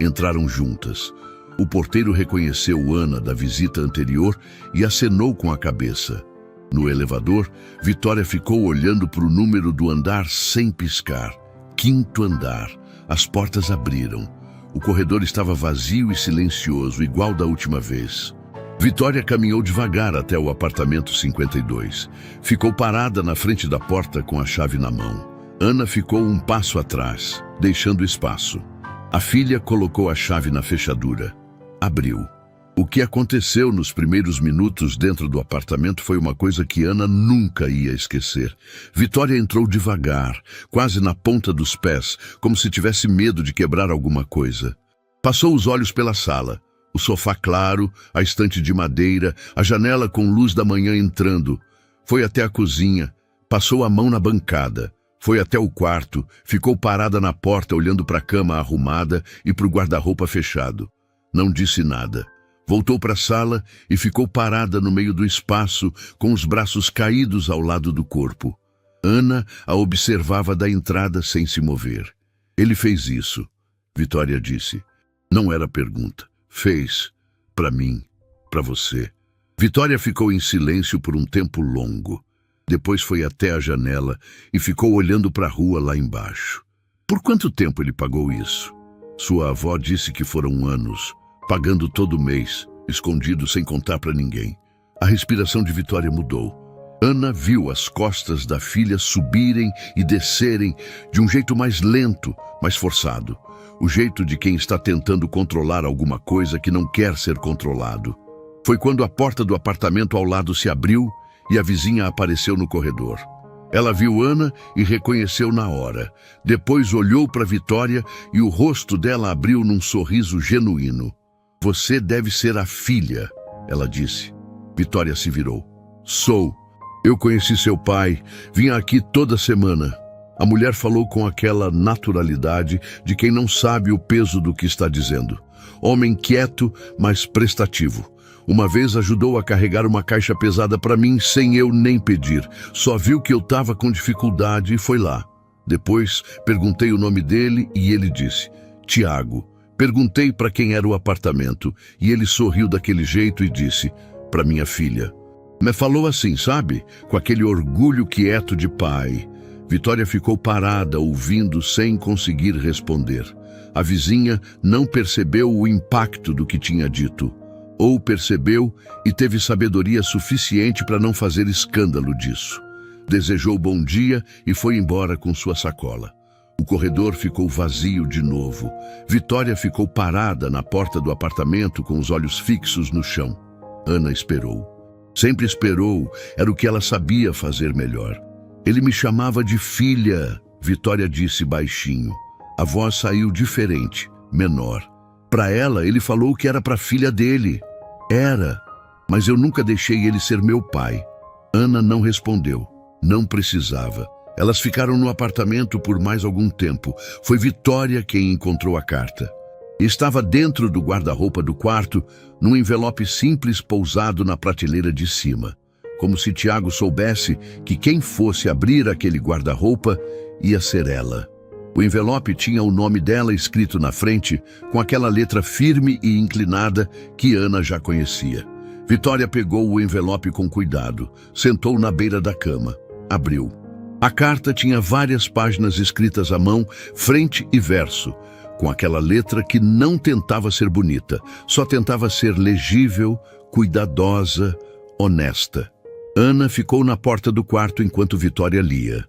Entraram juntas. O porteiro reconheceu Ana da visita anterior e acenou com a cabeça. No elevador, Vitória ficou olhando para o número do andar sem piscar. 5º andar. As portas abriram. O corredor estava vazio e silencioso, igual da última vez. Vitória caminhou devagar até o apartamento 52. Ficou parada na frente da porta com a chave na mão. Ana ficou um passo atrás, deixando espaço. A filha colocou a chave na fechadura. Abriu. O que aconteceu nos primeiros minutos dentro do apartamento foi uma coisa que Ana nunca ia esquecer. Vitória entrou devagar, quase na ponta dos pés, como se tivesse medo de quebrar alguma coisa. Passou os olhos pela sala. O sofá claro, a estante de madeira, a janela com luz da manhã entrando. Foi até a cozinha, passou a mão na bancada. Foi até o quarto, ficou parada na porta olhando para a cama arrumada e para o guarda-roupa fechado. Não disse nada. Voltou para a sala e ficou parada no meio do espaço, com os braços caídos ao lado do corpo. Ana a observava da entrada sem se mover. "Ele fez isso", Vitória disse. Não era pergunta. "Fez. Para mim. Para você." Vitória ficou em silêncio por um tempo longo. Depois foi até a janela e ficou olhando para a rua lá embaixo. Por quanto tempo ele pagou isso? Sua avó disse que foram anos, pagando todo mês, escondido sem contar para ninguém. A respiração de Vitória mudou. Ana viu as costas da filha subirem e descerem de um jeito mais lento, mais forçado. O jeito de quem está tentando controlar alguma coisa que não quer ser controlado. Foi quando a porta do apartamento ao lado se abriu e a vizinha apareceu no corredor. Ela viu Ana e reconheceu na hora. Depois olhou para Vitória e o rosto dela abriu num sorriso genuíno. "Você deve ser a filha", ela disse. Vitória se virou. "Sou. Eu conheci seu pai. Vinha aqui toda semana." A mulher falou com aquela naturalidade de quem não sabe o peso do que está dizendo. Homem quieto, mas prestativo. Uma vez ajudou a carregar uma caixa pesada para mim sem eu nem pedir. Só viu que eu estava com dificuldade e foi lá. Depois perguntei o nome dele e ele disse: "Tiago." Perguntei para quem era o apartamento e ele sorriu daquele jeito e disse: "Para minha filha." Me falou assim, sabe? Com aquele orgulho quieto de pai. Vitória ficou parada, ouvindo sem conseguir responder. A vizinha não percebeu o impacto do que tinha dito. Ou percebeu e teve sabedoria suficiente para não fazer escândalo disso. Desejou bom dia e foi embora com sua sacola. O corredor ficou vazio de novo. Vitória ficou parada na porta do apartamento com os olhos fixos no chão. Ana esperou. Sempre esperou, era o que ela sabia fazer melhor. "Ele me chamava de filha", Vitória disse baixinho. A voz saiu diferente, menor. Para ela, ele falou que era para a filha dele. Era, mas eu nunca deixei ele ser meu pai. Ana não respondeu. Não precisava. Elas ficaram no apartamento por mais algum tempo. Foi Vitória quem encontrou a carta. Estava dentro do guarda-roupa do quarto, num envelope simples pousado na prateleira de cima. Como se Tiago soubesse que quem fosse abrir aquele guarda-roupa ia ser ela. O envelope tinha o nome dela escrito na frente, com aquela letra firme e inclinada que Ana já conhecia. Vitória pegou o envelope com cuidado, sentou na beira da cama, abriu. A carta tinha várias páginas escritas à mão, frente e verso, com aquela letra que não tentava ser bonita, só tentava ser legível, cuidadosa, honesta. Ana ficou na porta do quarto enquanto Vitória lia.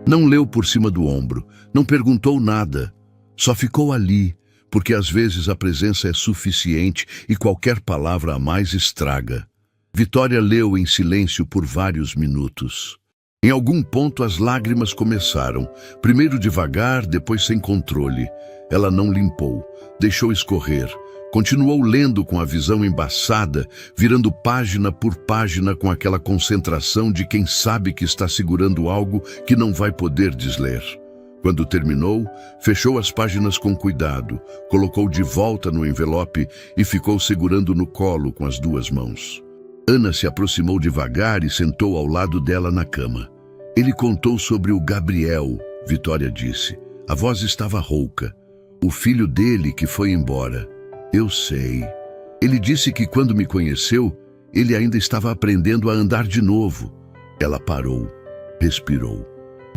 Não leu por cima do ombro, não perguntou nada, só ficou ali, porque às vezes a presença é suficiente e qualquer palavra a mais estraga. Vitória leu em silêncio por vários minutos. Em algum ponto as lágrimas começaram, primeiro devagar, depois sem controle. Ela não limpou, deixou escorrer. Continuou lendo com a visão embaçada, virando página por página com aquela concentração de quem sabe que está segurando algo que não vai poder desler. Quando terminou, fechou as páginas com cuidado, colocou de volta no envelope e ficou segurando no colo com as duas mãos. Ana se aproximou devagar e sentou ao lado dela na cama. "Ele contou sobre o Gabriel", Vitória disse. A voz estava rouca. "O filho dele que foi embora." "Eu sei. Ele disse que quando me conheceu, ele ainda estava aprendendo a andar de novo." Ela parou, respirou.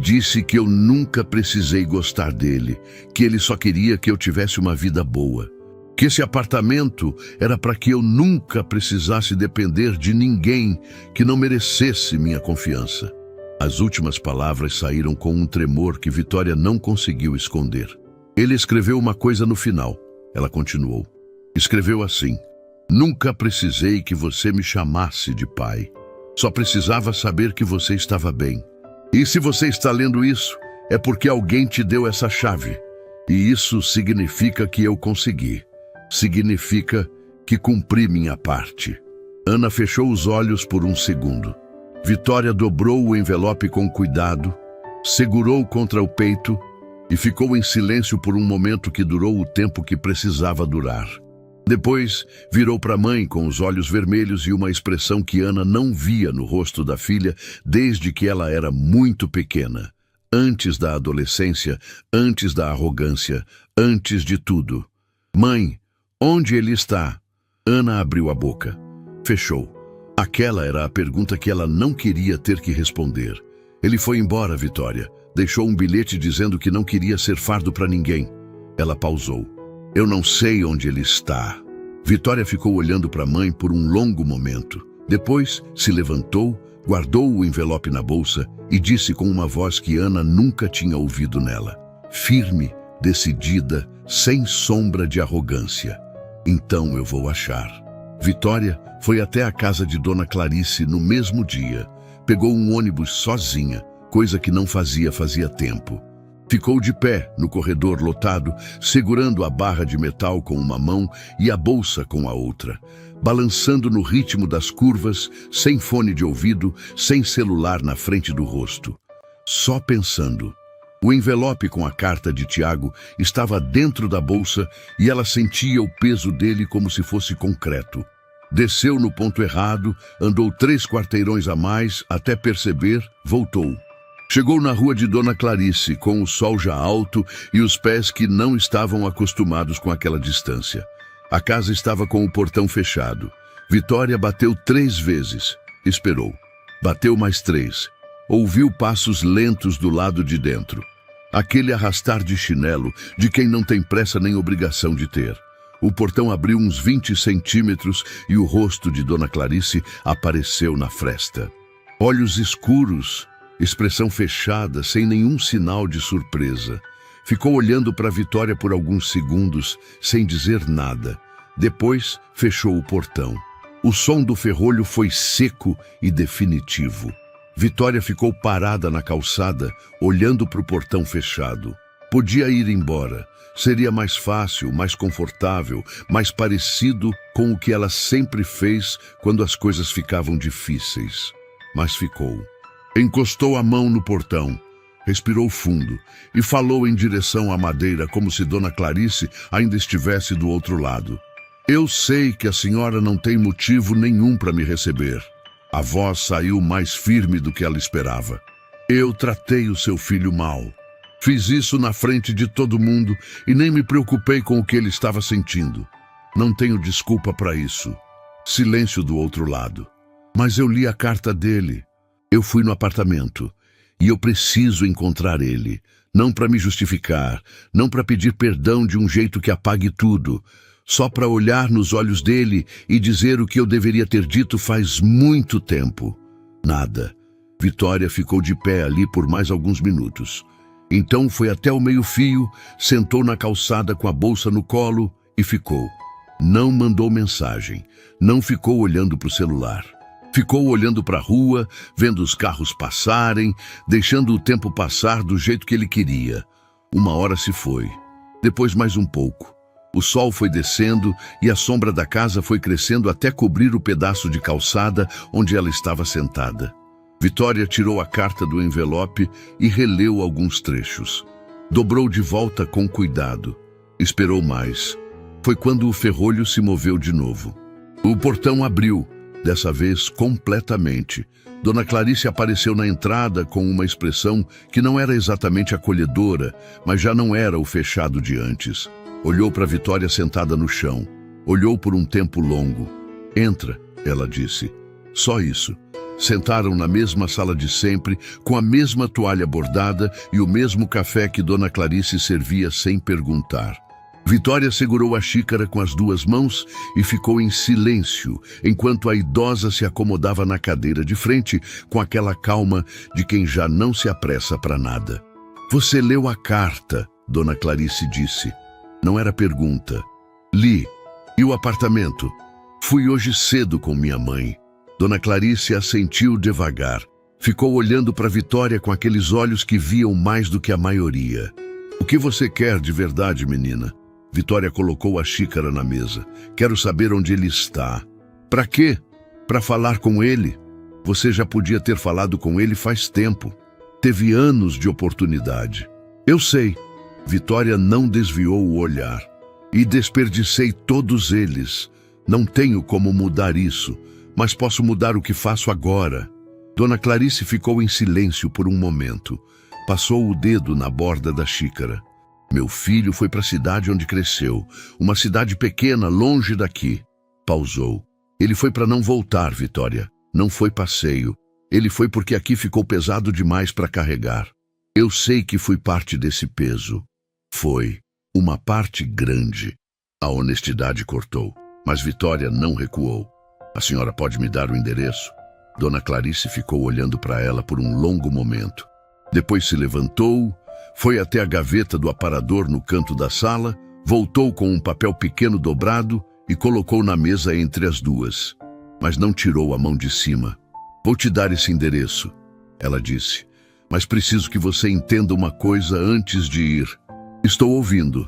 "Disse que eu nunca precisei gostar dele, que ele só queria que eu tivesse uma vida boa. Que esse apartamento era para que eu nunca precisasse depender de ninguém que não merecesse minha confiança." As últimas palavras saíram com um tremor que Vitória não conseguiu esconder. "Ele escreveu uma coisa no final", ela continuou. Escreveu assim: "Nunca precisei que você me chamasse de pai. Só precisava saber que você estava bem. E se você está lendo isso, é porque alguém te deu essa chave. E isso significa que eu consegui. Significa que cumpri minha parte." Ana fechou os olhos por um segundo. Vitória dobrou o envelope com cuidado, segurou contra o peito e ficou em silêncio por um momento que durou o tempo que precisava durar. Depois, virou para a mãe com os olhos vermelhos e uma expressão que Ana não via no rosto da filha desde que ela era muito pequena. Antes da adolescência, antes da arrogância, antes de tudo. "Mãe, onde ele está?" Ana abriu a boca. Fechou. Aquela era a pergunta que ela não queria ter que responder. "Ele foi embora, Vitória. Deixou um bilhete dizendo que não queria ser fardo para ninguém." Ela pausou. "Eu não sei onde ele está." Vitória ficou olhando para a mãe por um longo momento. Depois se levantou, guardou o envelope na bolsa e disse com uma voz que Ana nunca tinha ouvido nela. Firme, decidida, sem sombra de arrogância: "Então eu vou achar." Vitória foi até a casa de Dona Clarice no mesmo dia. Pegou um ônibus sozinha, coisa que não fazia tempo. Ficou de pé no corredor lotado, segurando a barra de metal com uma mão e a bolsa com a outra, balançando no ritmo das curvas, sem fone de ouvido, sem celular na frente do rosto. Só pensando. O envelope com a carta de Tiago estava dentro da bolsa e ela sentia o peso dele como se fosse concreto. Desceu no ponto errado, andou 3 quarteirões a mais até perceber, voltou. Chegou na rua de Dona Clarice, com o sol já alto e os pés que não estavam acostumados com aquela distância. A casa estava com o portão fechado. Vitória bateu 3 vezes. Esperou. Bateu mais 3. Ouviu passos lentos do lado de dentro. Aquele arrastar de chinelo de quem não tem pressa nem obrigação de ter. O portão abriu uns 20 centímetros e o rosto de Dona Clarice apareceu na fresta. Olhos escuros, expressão fechada, sem nenhum sinal de surpresa. Ficou olhando para Vitória por alguns segundos, sem dizer nada. Depois, fechou o portão. O som do ferrolho foi seco e definitivo. Vitória ficou parada na calçada, olhando para o portão fechado. Podia ir embora. Seria mais fácil, mais confortável, mais parecido com o que ela sempre fez quando as coisas ficavam difíceis. Mas ficou. Encostou a mão no portão, respirou fundo e falou em direção à madeira como se Dona Clarice ainda estivesse do outro lado. Eu sei que a senhora não tem motivo nenhum para me receber. A voz saiu mais firme do que ela esperava. Eu tratei o seu filho mal. Fiz isso na frente de todo mundo e nem me preocupei com o que ele estava sentindo. Não tenho desculpa para isso. Silêncio do outro lado. Mas eu li a carta dele. Eu fui no apartamento e eu preciso encontrar ele. Não para me justificar, não para pedir perdão de um jeito que apague tudo. Só para olhar nos olhos dele e dizer o que eu deveria ter dito faz muito tempo. Nada. Vitória ficou de pé ali por mais alguns minutos. Então foi até o meio-fio, sentou na calçada com a bolsa no colo e ficou. Não mandou mensagem, não ficou olhando para o celular. Ficou olhando para a rua, vendo os carros passarem, deixando o tempo passar do jeito que ele queria. 1 hora se foi. Depois mais um pouco. O sol foi descendo e a sombra da casa foi crescendo até cobrir o pedaço de calçada onde ela estava sentada. Vitória tirou a carta do envelope e releu alguns trechos. Dobrou de volta com cuidado. Esperou mais. Foi quando o ferrolho se moveu de novo. O portão abriu, dessa vez completamente. Dona Clarice apareceu na entrada com uma expressão que não era exatamente acolhedora, mas já não era o fechado de antes. Olhou para Vitória sentada no chão. Olhou por um tempo longo. Entra, ela disse. Só isso. Sentaram na mesma sala de sempre, com a mesma toalha bordada e o mesmo café que Dona Clarice servia sem perguntar. Vitória segurou a xícara com as 2 mãos e ficou em silêncio, enquanto a idosa se acomodava na cadeira de frente, com aquela calma de quem já não se apressa para nada. Você leu a carta, Dona Clarice disse. Não era pergunta. Li. E o apartamento? Fui hoje cedo com minha mãe. Dona Clarice assentiu devagar. Ficou olhando para Vitória com aqueles olhos que viam mais do que a maioria. O que você quer de verdade, menina? Vitória colocou a xícara na mesa. Quero saber onde ele está. Para quê? Para falar com ele? Você já podia ter falado com ele faz tempo. Teve anos de oportunidade. Eu sei. Vitória não desviou o olhar. E desperdicei todos eles. Não tenho como mudar isso, mas posso mudar o que faço agora. Dona Clarice ficou em silêncio por um momento. Passou o dedo na borda da xícara. Meu filho foi para a cidade onde cresceu. Uma cidade pequena, longe daqui. Pausou. Ele foi para não voltar, Vitória. Não foi passeio. Ele foi porque aqui ficou pesado demais para carregar. Eu sei que fui parte desse peso. Foi. Uma parte grande. A honestidade cortou. Mas Vitória não recuou. A senhora pode me dar o endereço? Dona Clarice ficou olhando para ela por um longo momento. Depois se levantou, foi até a gaveta do aparador no canto da sala, voltou com um papel pequeno dobrado e colocou na mesa entre as duas, mas não tirou a mão de cima. Vou te dar esse endereço, ela disse, mas preciso que você entenda uma coisa antes de ir. Estou ouvindo.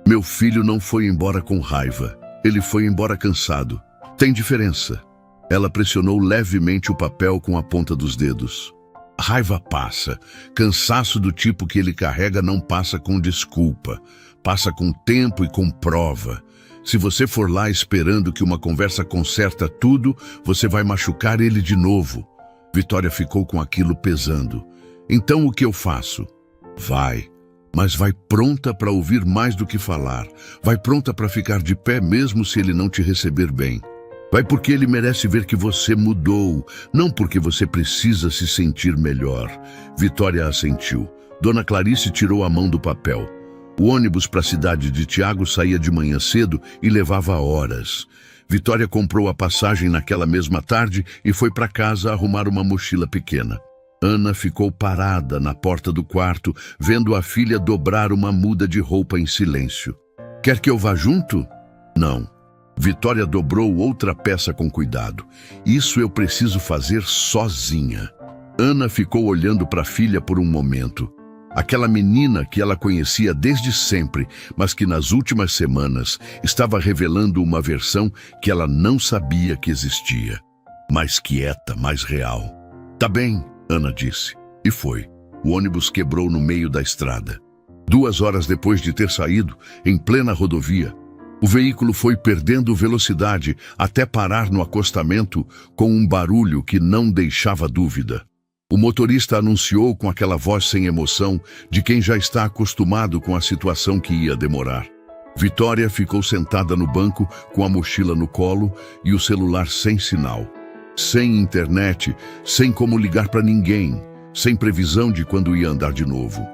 Meu filho não foi embora com raiva. Ele foi embora cansado. Tem diferença. Ela pressionou levemente o papel com a ponta dos dedos. Raiva passa. Cansaço do tipo que ele carrega não passa com desculpa. Passa com tempo e com prova. Se você for lá esperando que uma conversa conserta tudo, você vai machucar ele de novo. Vitória ficou com aquilo pesando. Então o que eu faço? Vai. Mas vai pronta para ouvir mais do que falar. Vai pronta para ficar de pé mesmo se ele não te receber bem. Vai porque ele merece ver que você mudou, não porque você precisa se sentir melhor. Vitória assentiu. Dona Clarice tirou a mão do papel. O ônibus para a cidade de Tiago saía de manhã cedo e levava horas. Vitória comprou a passagem naquela mesma tarde e foi para casa arrumar uma mochila pequena. Ana ficou parada na porta do quarto, vendo a filha dobrar uma muda de roupa em silêncio. Quer que eu vá junto? Não. Vitória dobrou outra peça com cuidado. Isso eu preciso fazer sozinha. Ana ficou olhando para a filha por um momento. Aquela menina que ela conhecia desde sempre, mas que nas últimas semanas estava revelando uma versão que ela não sabia que existia. Mais quieta, mais real. Tá bem, Ana disse. E foi. O ônibus quebrou no meio da estrada. 2 horas depois de ter saído, em plena rodovia, o veículo foi perdendo velocidade até parar no acostamento com um barulho que não deixava dúvida. O motorista anunciou com aquela voz sem emoção de quem já está acostumado com a situação que ia demorar. Vitória ficou sentada no banco com a mochila no colo e o celular sem sinal. Sem internet, sem como ligar para ninguém, sem previsão de quando ia andar de novo.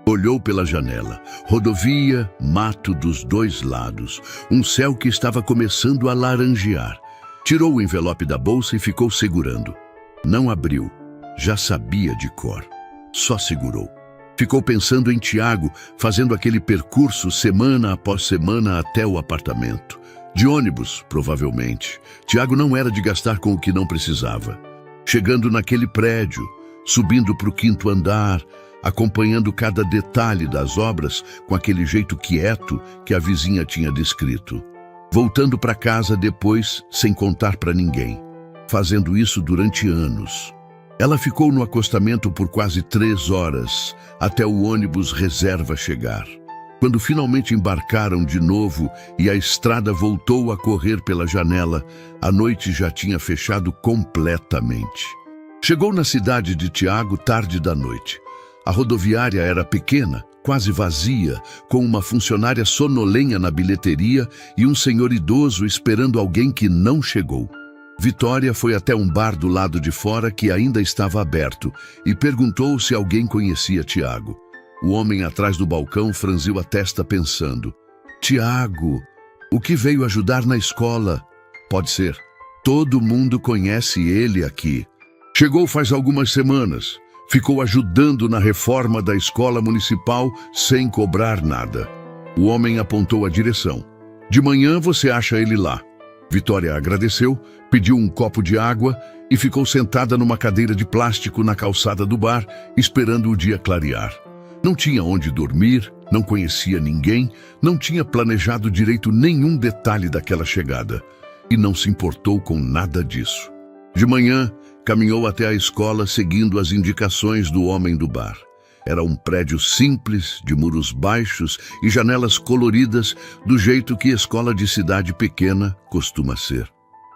Olhou pela janela. Rodovia, mato dos 2 lados. Um céu que estava começando a laranjear. Tirou o envelope da bolsa e ficou segurando. Não abriu. Já sabia de cor. Só segurou. Ficou pensando em Tiago, fazendo aquele percurso semana após semana até o apartamento. De ônibus, provavelmente. Tiago não era de gastar com o que não precisava. Chegando naquele prédio, subindo para o 5º andar, acompanhando cada detalhe das obras com aquele jeito quieto que a vizinha tinha descrito. Voltando para casa depois, sem contar para ninguém. Fazendo isso durante anos. Ela ficou no acostamento por quase 3 horas, até o ônibus reserva chegar. Quando finalmente embarcaram de novo e a estrada voltou a correr pela janela, a noite já tinha fechado completamente. Chegou na cidade de Tiago tarde da noite. A rodoviária era pequena, quase vazia, com uma funcionária sonolenha na bilheteria e um senhor idoso esperando alguém que não chegou. Vitória foi até um bar do lado de fora que ainda estava aberto e perguntou se alguém conhecia Tiago. O homem atrás do balcão franziu a testa pensando. Tiago, o que veio ajudar na escola? Pode ser. Todo mundo conhece ele aqui. Chegou faz algumas semanas. Ficou ajudando na reforma da escola municipal sem cobrar nada. O homem apontou a direção. De manhã você acha ele lá. Vitória agradeceu, pediu um copo de água e ficou sentada numa cadeira de plástico na calçada do bar, esperando o dia clarear. Não tinha onde dormir, não conhecia ninguém, não tinha planejado direito nenhum detalhe daquela chegada e não se importou com nada disso. De manhã, caminhou até a escola seguindo as indicações do homem do bar. Era um prédio simples, de muros baixos e janelas coloridas, do jeito que escola de cidade pequena costuma ser.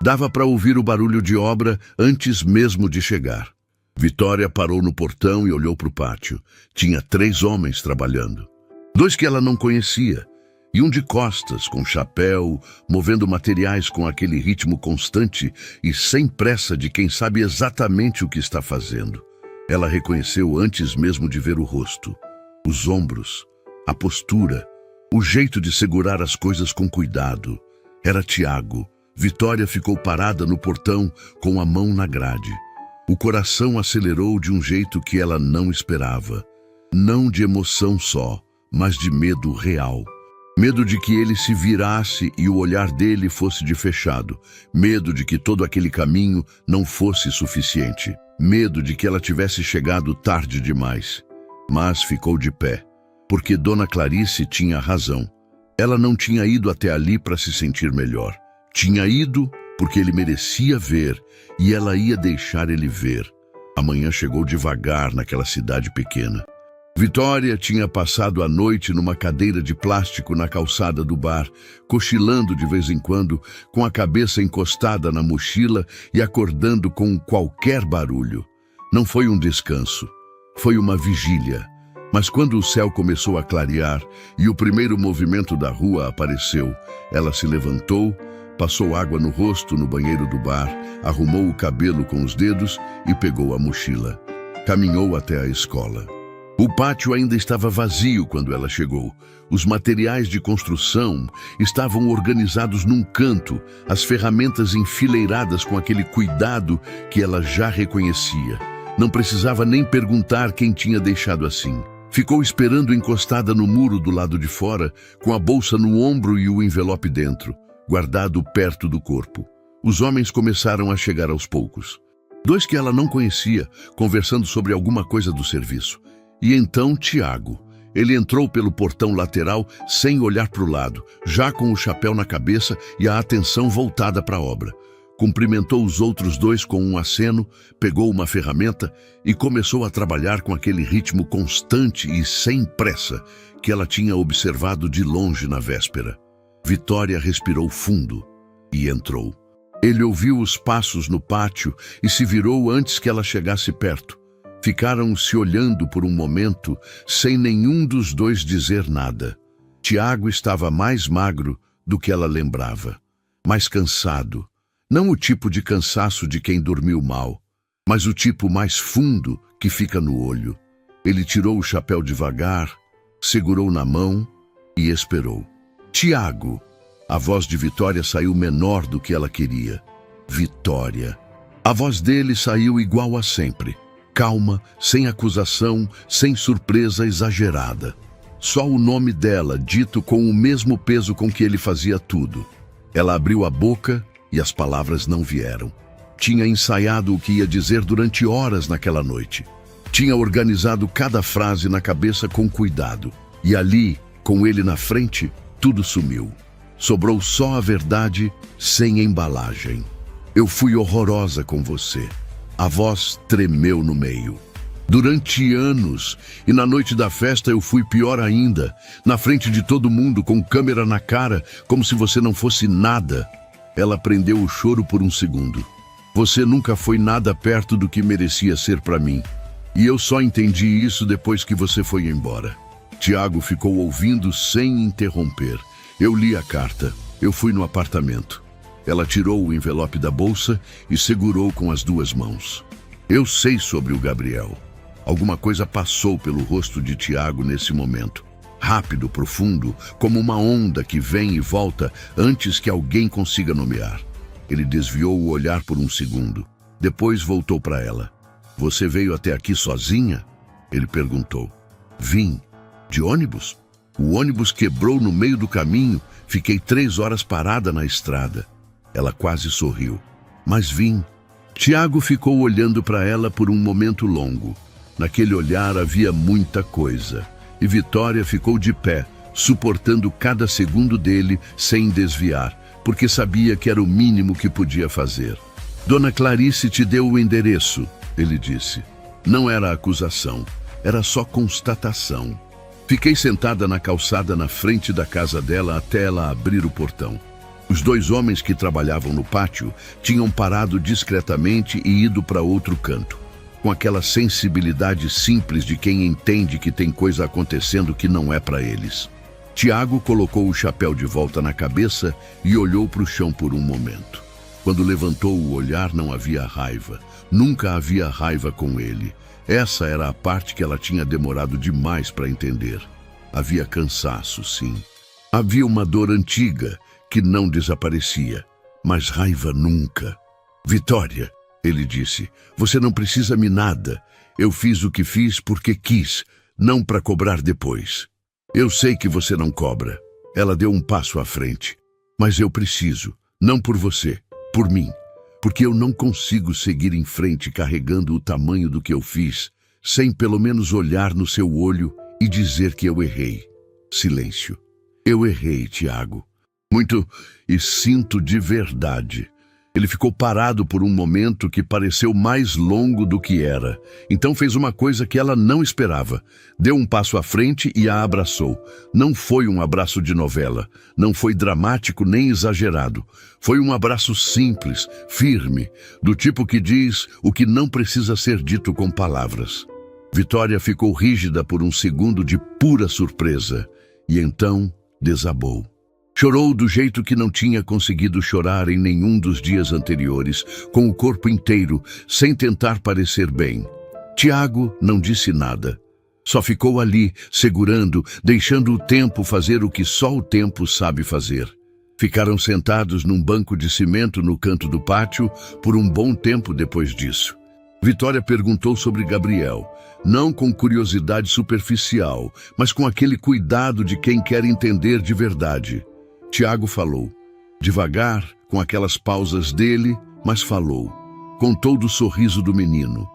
Dava para ouvir o barulho de obra antes mesmo de chegar. Vitória parou no portão e olhou para o pátio. Tinha 3 homens trabalhando. 2 que ela não conhecia, e um de costas, com chapéu, movendo materiais com aquele ritmo constante e sem pressa de quem sabe exatamente o que está fazendo. Ela reconheceu antes mesmo de ver o rosto, os ombros, a postura, o jeito de segurar as coisas com cuidado. Era Tiago. Vitória ficou parada no portão com a mão na grade. O coração acelerou de um jeito que ela não esperava. Não de emoção só, mas de medo real. Medo de que ele se virasse e o olhar dele fosse de fechado. Medo de que todo aquele caminho não fosse suficiente. Medo de que ela tivesse chegado tarde demais. Mas ficou de pé, porque Dona Clarice tinha razão. Ela não tinha ido até ali para se sentir melhor. Tinha ido porque ele merecia ver e ela ia deixar ele ver. A manhã chegou devagar naquela cidade pequena. Vitória tinha passado a noite numa cadeira de plástico na calçada do bar, cochilando de vez em quando, com a cabeça encostada na mochila e acordando com qualquer barulho. Não foi um descanso, foi uma vigília. Mas quando o céu começou a clarear e o primeiro movimento da rua apareceu, ela se levantou, passou água no rosto no banheiro do bar, arrumou o cabelo com os dedos e pegou a mochila. Caminhou até a escola. O pátio ainda estava vazio quando ela chegou. Os materiais de construção estavam organizados num canto, as ferramentas enfileiradas com aquele cuidado que ela já reconhecia. Não precisava nem perguntar quem tinha deixado assim. Ficou esperando encostada no muro do lado de fora, com a bolsa no ombro e o envelope dentro, guardado perto do corpo. Os homens começaram a chegar aos poucos. Dois que ela não conhecia, conversando sobre alguma coisa do serviço. E então Tiago. Ele entrou pelo portão lateral sem olhar para o lado, já com o chapéu na cabeça e a atenção voltada para a obra. Cumprimentou os outros dois com um aceno, pegou uma ferramenta e começou a trabalhar com aquele ritmo constante e sem pressa que ela tinha observado de longe na véspera. Vitória respirou fundo e entrou. Ele ouviu os passos no pátio e se virou antes que ela chegasse perto. Ficaram se olhando por um momento, sem nenhum dos dois dizer nada. Tiago estava mais magro do que ela lembrava, mais cansado. Não o tipo de cansaço de quem dormiu mal, mas o tipo mais fundo que fica no olho. Ele tirou o chapéu devagar, segurou na mão e esperou. Tiago! A voz de Vitória saiu menor do que ela queria. Vitória! A voz dele saiu igual a sempre. Calma, sem acusação, sem surpresa exagerada. Só o nome dela, dito com o mesmo peso com que ele fazia tudo. Ela abriu a boca e as palavras não vieram. Tinha ensaiado o que ia dizer durante horas naquela noite. Tinha organizado cada frase na cabeça com cuidado. E ali, com ele na frente, tudo sumiu. Sobrou só a verdade, sem embalagem. Eu fui horrorosa com você. A voz tremeu no meio. Durante anos, e na noite da festa eu fui pior ainda, na frente de todo mundo, com câmera na cara, como se você não fosse nada. Ela prendeu o choro por um segundo. Você nunca foi nada perto do que merecia ser para mim. E eu só entendi isso depois que você foi embora. Tiago ficou ouvindo sem interromper. Eu li a carta. Eu fui no apartamento. Ela tirou o envelope da bolsa e segurou com as duas mãos. Eu sei sobre o Gabriel. Alguma coisa passou pelo rosto de Tiago nesse momento. Rápido, profundo, como uma onda que vem e volta antes que alguém consiga nomear. Ele desviou o olhar por um segundo. Depois voltou para ela. Você veio até aqui sozinha? Ele perguntou. Vim. De ônibus? O ônibus quebrou no meio do caminho. Fiquei 3 horas parada na estrada. Ela quase sorriu. Mas vim. Tiago ficou olhando para ela por um momento longo. Naquele olhar havia muita coisa. E Vitória ficou de pé, suportando cada segundo dele sem desviar, porque sabia que era o mínimo que podia fazer. Dona Clarice te deu o endereço, ele disse. Não era acusação, era só constatação. Fiquei sentada na calçada na frente da casa dela até ela abrir o portão. Os 2 homens que trabalhavam no pátio tinham parado discretamente e ido para outro canto, com aquela sensibilidade simples de quem entende que tem coisa acontecendo que não é para eles. Tiago colocou o chapéu de volta na cabeça e olhou para o chão por um momento. Quando levantou o olhar, não havia raiva. Nunca havia raiva com ele. Essa era a parte que ela tinha demorado demais para entender. Havia cansaço, sim. Havia uma dor antiga que não desaparecia, mas raiva nunca. Vitória, ele disse, você não precisa me nada. Eu fiz o que fiz porque quis, não para cobrar depois. Eu sei que você não cobra. Ela deu um passo à frente. Mas eu preciso, não por você, por mim. Porque eu não consigo seguir em frente carregando o tamanho do que eu fiz, sem pelo menos olhar no seu olho e dizer que eu errei. Silêncio. Eu errei, Tiago. Muito, e sinto de verdade. Ele ficou parado por um momento que pareceu mais longo do que era. Então fez uma coisa que ela não esperava. Deu um passo à frente e a abraçou. Não foi um abraço de novela. Não foi dramático nem exagerado. Foi um abraço simples, firme, do tipo que diz o que não precisa ser dito com palavras. Vitória ficou rígida por um segundo de pura surpresa. E então desabou. Chorou do jeito que não tinha conseguido chorar em nenhum dos dias anteriores, com o corpo inteiro, sem tentar parecer bem. Tiago não disse nada. Só ficou ali, segurando, deixando o tempo fazer o que só o tempo sabe fazer. Ficaram sentados num banco de cimento no canto do pátio por um bom tempo depois disso. Vitória perguntou sobre Gabriel, não com curiosidade superficial, mas com aquele cuidado de quem quer entender de verdade. Tiago falou, devagar, com aquelas pausas dele, mas falou. Contou do sorriso do menino,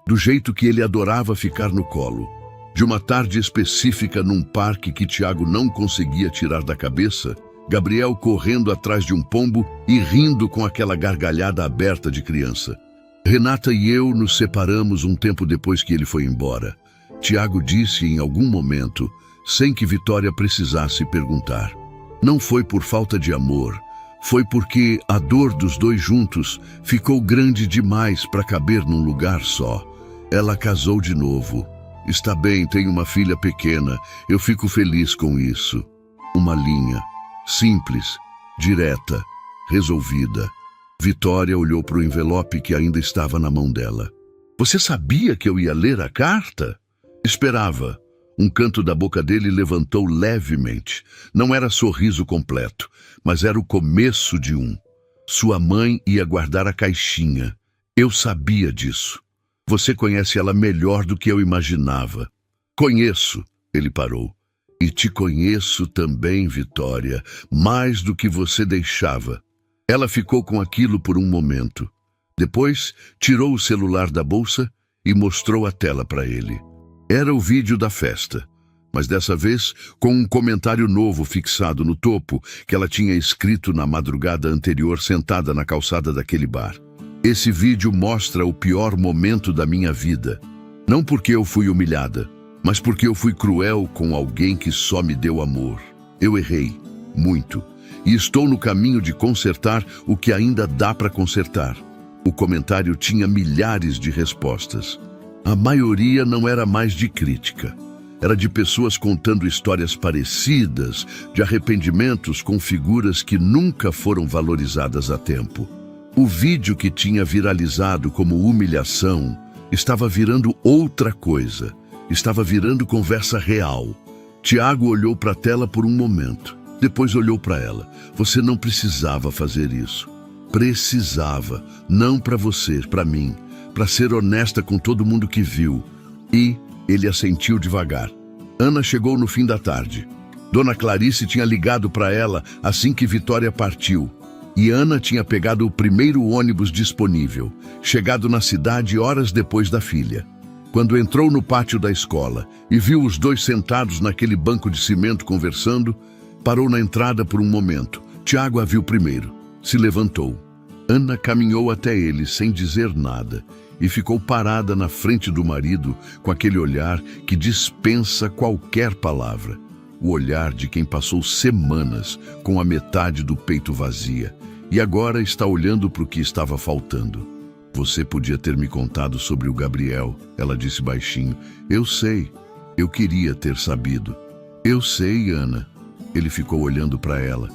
do jeito que ele adorava ficar no colo, de uma tarde específica num parque que Tiago não conseguia tirar da cabeça, Gabriel correndo atrás de um pombo e rindo com aquela gargalhada aberta de criança. Renata e eu nos separamos um tempo depois que ele foi embora. Tiago disse em algum momento, sem que Vitória precisasse perguntar. Não foi por falta de amor, foi porque a dor dos dois juntos ficou grande demais para caber num lugar só. Ela casou de novo. Está bem, tem uma filha pequena, eu fico feliz com isso. Uma linha, simples, direta, resolvida. Vitória olhou para o envelope que ainda estava na mão dela. Você sabia que eu ia ler a carta? Esperava. Um canto da boca dele levantou levemente. Não era sorriso completo, mas era o começo de um. Sua mãe ia guardar a caixinha. Eu sabia disso. Você conhece ela melhor do que eu imaginava. Conheço, ele parou. E te conheço também, Vitória, mais do que você deixava. Ela ficou com aquilo por um momento. Depois, tirou o celular da bolsa e mostrou a tela para ele. Era o vídeo da festa, mas dessa vez com um comentário novo fixado no topo que ela tinha escrito na madrugada anterior sentada na calçada daquele bar. Esse vídeo mostra o pior momento da minha vida. Não porque eu fui humilhada, mas porque eu fui cruel com alguém que só me deu amor. Eu errei, muito, e estou no caminho de consertar o que ainda dá para consertar. O comentário tinha milhares de respostas. A maioria não era mais de crítica. Era de pessoas contando histórias parecidas, de arrependimentos com figuras que nunca foram valorizadas a tempo. O vídeo que tinha viralizado como humilhação estava virando outra coisa. Estava virando conversa real. Tiago olhou para a tela por um momento. Depois olhou para ela. Você não precisava fazer isso. Precisava. Não para você, para mim. Para ser honesta com todo mundo que viu. E ele assentiu devagar. Ana chegou no fim da tarde. Dona Clarice tinha ligado para ela assim que Vitória partiu. E Ana tinha pegado o primeiro ônibus disponível, chegado na cidade horas depois da filha. Quando entrou no pátio da escola e viu os dois sentados naquele banco de cimento conversando, parou na entrada por um momento. Tiago a viu primeiro. Se levantou. Ana caminhou até ele sem dizer nada e ficou parada na frente do marido com aquele olhar que dispensa qualquer palavra. O olhar de quem passou semanas com a metade do peito vazia e agora está olhando para o que estava faltando. Você podia ter me contado sobre o Gabriel, ela disse baixinho. Eu sei, eu queria ter sabido. Eu sei, Ana. Ele ficou olhando para ela.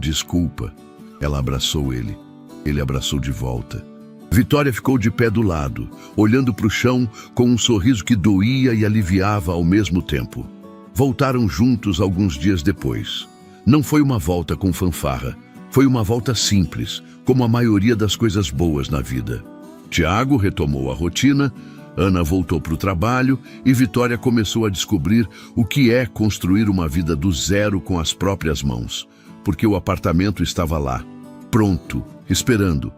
Desculpa. Ela abraçou ele. Ele abraçou de volta. Vitória ficou de pé do lado, olhando para o chão com um sorriso que doía e aliviava ao mesmo tempo. Voltaram juntos alguns dias depois. Não foi uma volta com fanfarra. Foi uma volta simples, como a maioria das coisas boas na vida. Tiago retomou a rotina, Ana voltou para o trabalho e Vitória começou a descobrir o que é construir uma vida do zero com as próprias mãos, porque o apartamento estava lá, pronto, esperando.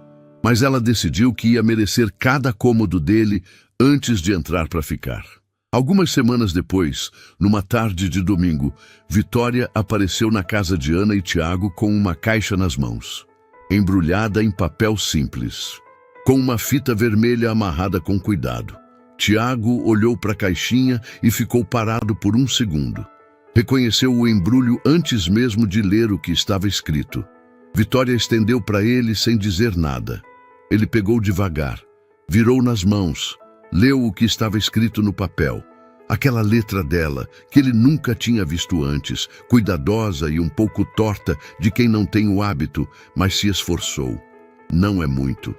Mas ela decidiu que ia merecer cada cômodo dele antes de entrar para ficar. Algumas semanas depois, numa tarde de domingo, Vitória apareceu na casa de Ana e Tiago com uma caixa nas mãos, embrulhada em papel simples, com uma fita vermelha amarrada com cuidado. Tiago olhou para a caixinha e ficou parado por um segundo. Reconheceu o embrulho antes mesmo de ler o que estava escrito. Vitória estendeu para ele sem dizer nada. Ele pegou devagar, virou nas mãos, leu o que estava escrito no papel. Aquela letra dela, que ele nunca tinha visto antes, cuidadosa e um pouco torta de quem não tem o hábito, mas se esforçou. Não é muito,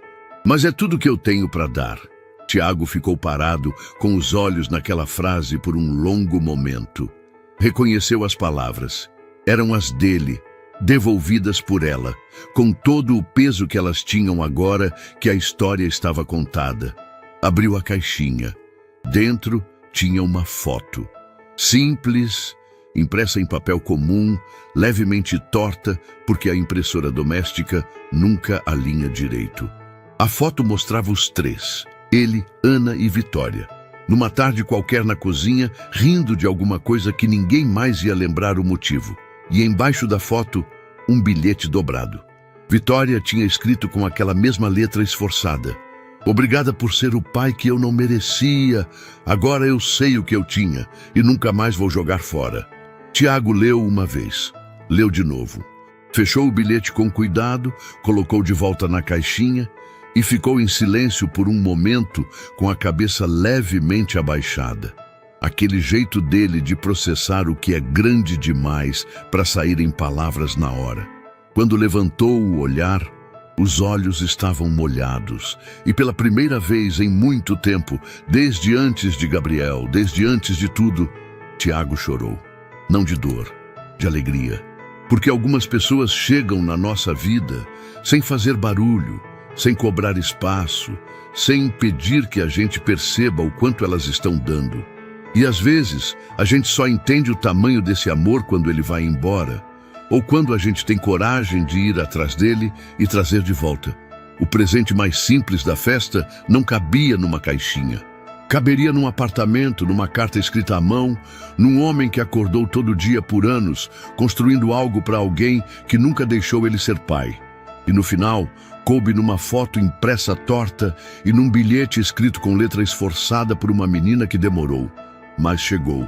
mas é tudo que eu tenho para dar. Tiago ficou parado, com os olhos naquela frase por um longo momento. Reconheceu as palavras. Eram as dele, devolvidas por ela, com todo o peso que elas tinham agora que a história estava contada. Abriu a caixinha. Dentro tinha uma foto. Simples, impressa em papel comum, levemente torta, porque a impressora doméstica nunca alinha direito. A foto mostrava os três, ele, Ana e Vitória, numa tarde qualquer na cozinha, rindo de alguma coisa que ninguém mais ia lembrar o motivo. E embaixo da foto, um bilhete dobrado. Vitória tinha escrito com aquela mesma letra esforçada: "Obrigada por ser o pai que eu não merecia. Agora eu sei o que eu tinha e nunca mais vou jogar fora." Tiago leu uma vez, leu de novo. Fechou o bilhete com cuidado, colocou de volta na caixinha e ficou em silêncio por um momento com a cabeça levemente abaixada. Aquele jeito dele de processar o que é grande demais para sair em palavras na hora. Quando levantou o olhar, os olhos estavam molhados, e pela primeira vez em muito tempo, desde antes de Gabriel, desde antes de tudo, Tiago chorou. Não de dor, de alegria. Porque algumas pessoas chegam na nossa vida sem fazer barulho, sem cobrar espaço, sem impedir que a gente perceba o quanto elas estão dando. E às vezes, a gente só entende o tamanho desse amor quando ele vai embora, ou quando a gente tem coragem de ir atrás dele e trazer de volta. O presente mais simples da festa não cabia numa caixinha. Caberia num apartamento, numa carta escrita à mão, num homem que acordou todo dia por anos, construindo algo para alguém que nunca deixou ele ser pai. E no final, coube numa foto impressa torta e num bilhete escrito com letra esforçada por uma menina que demorou, mas chegou.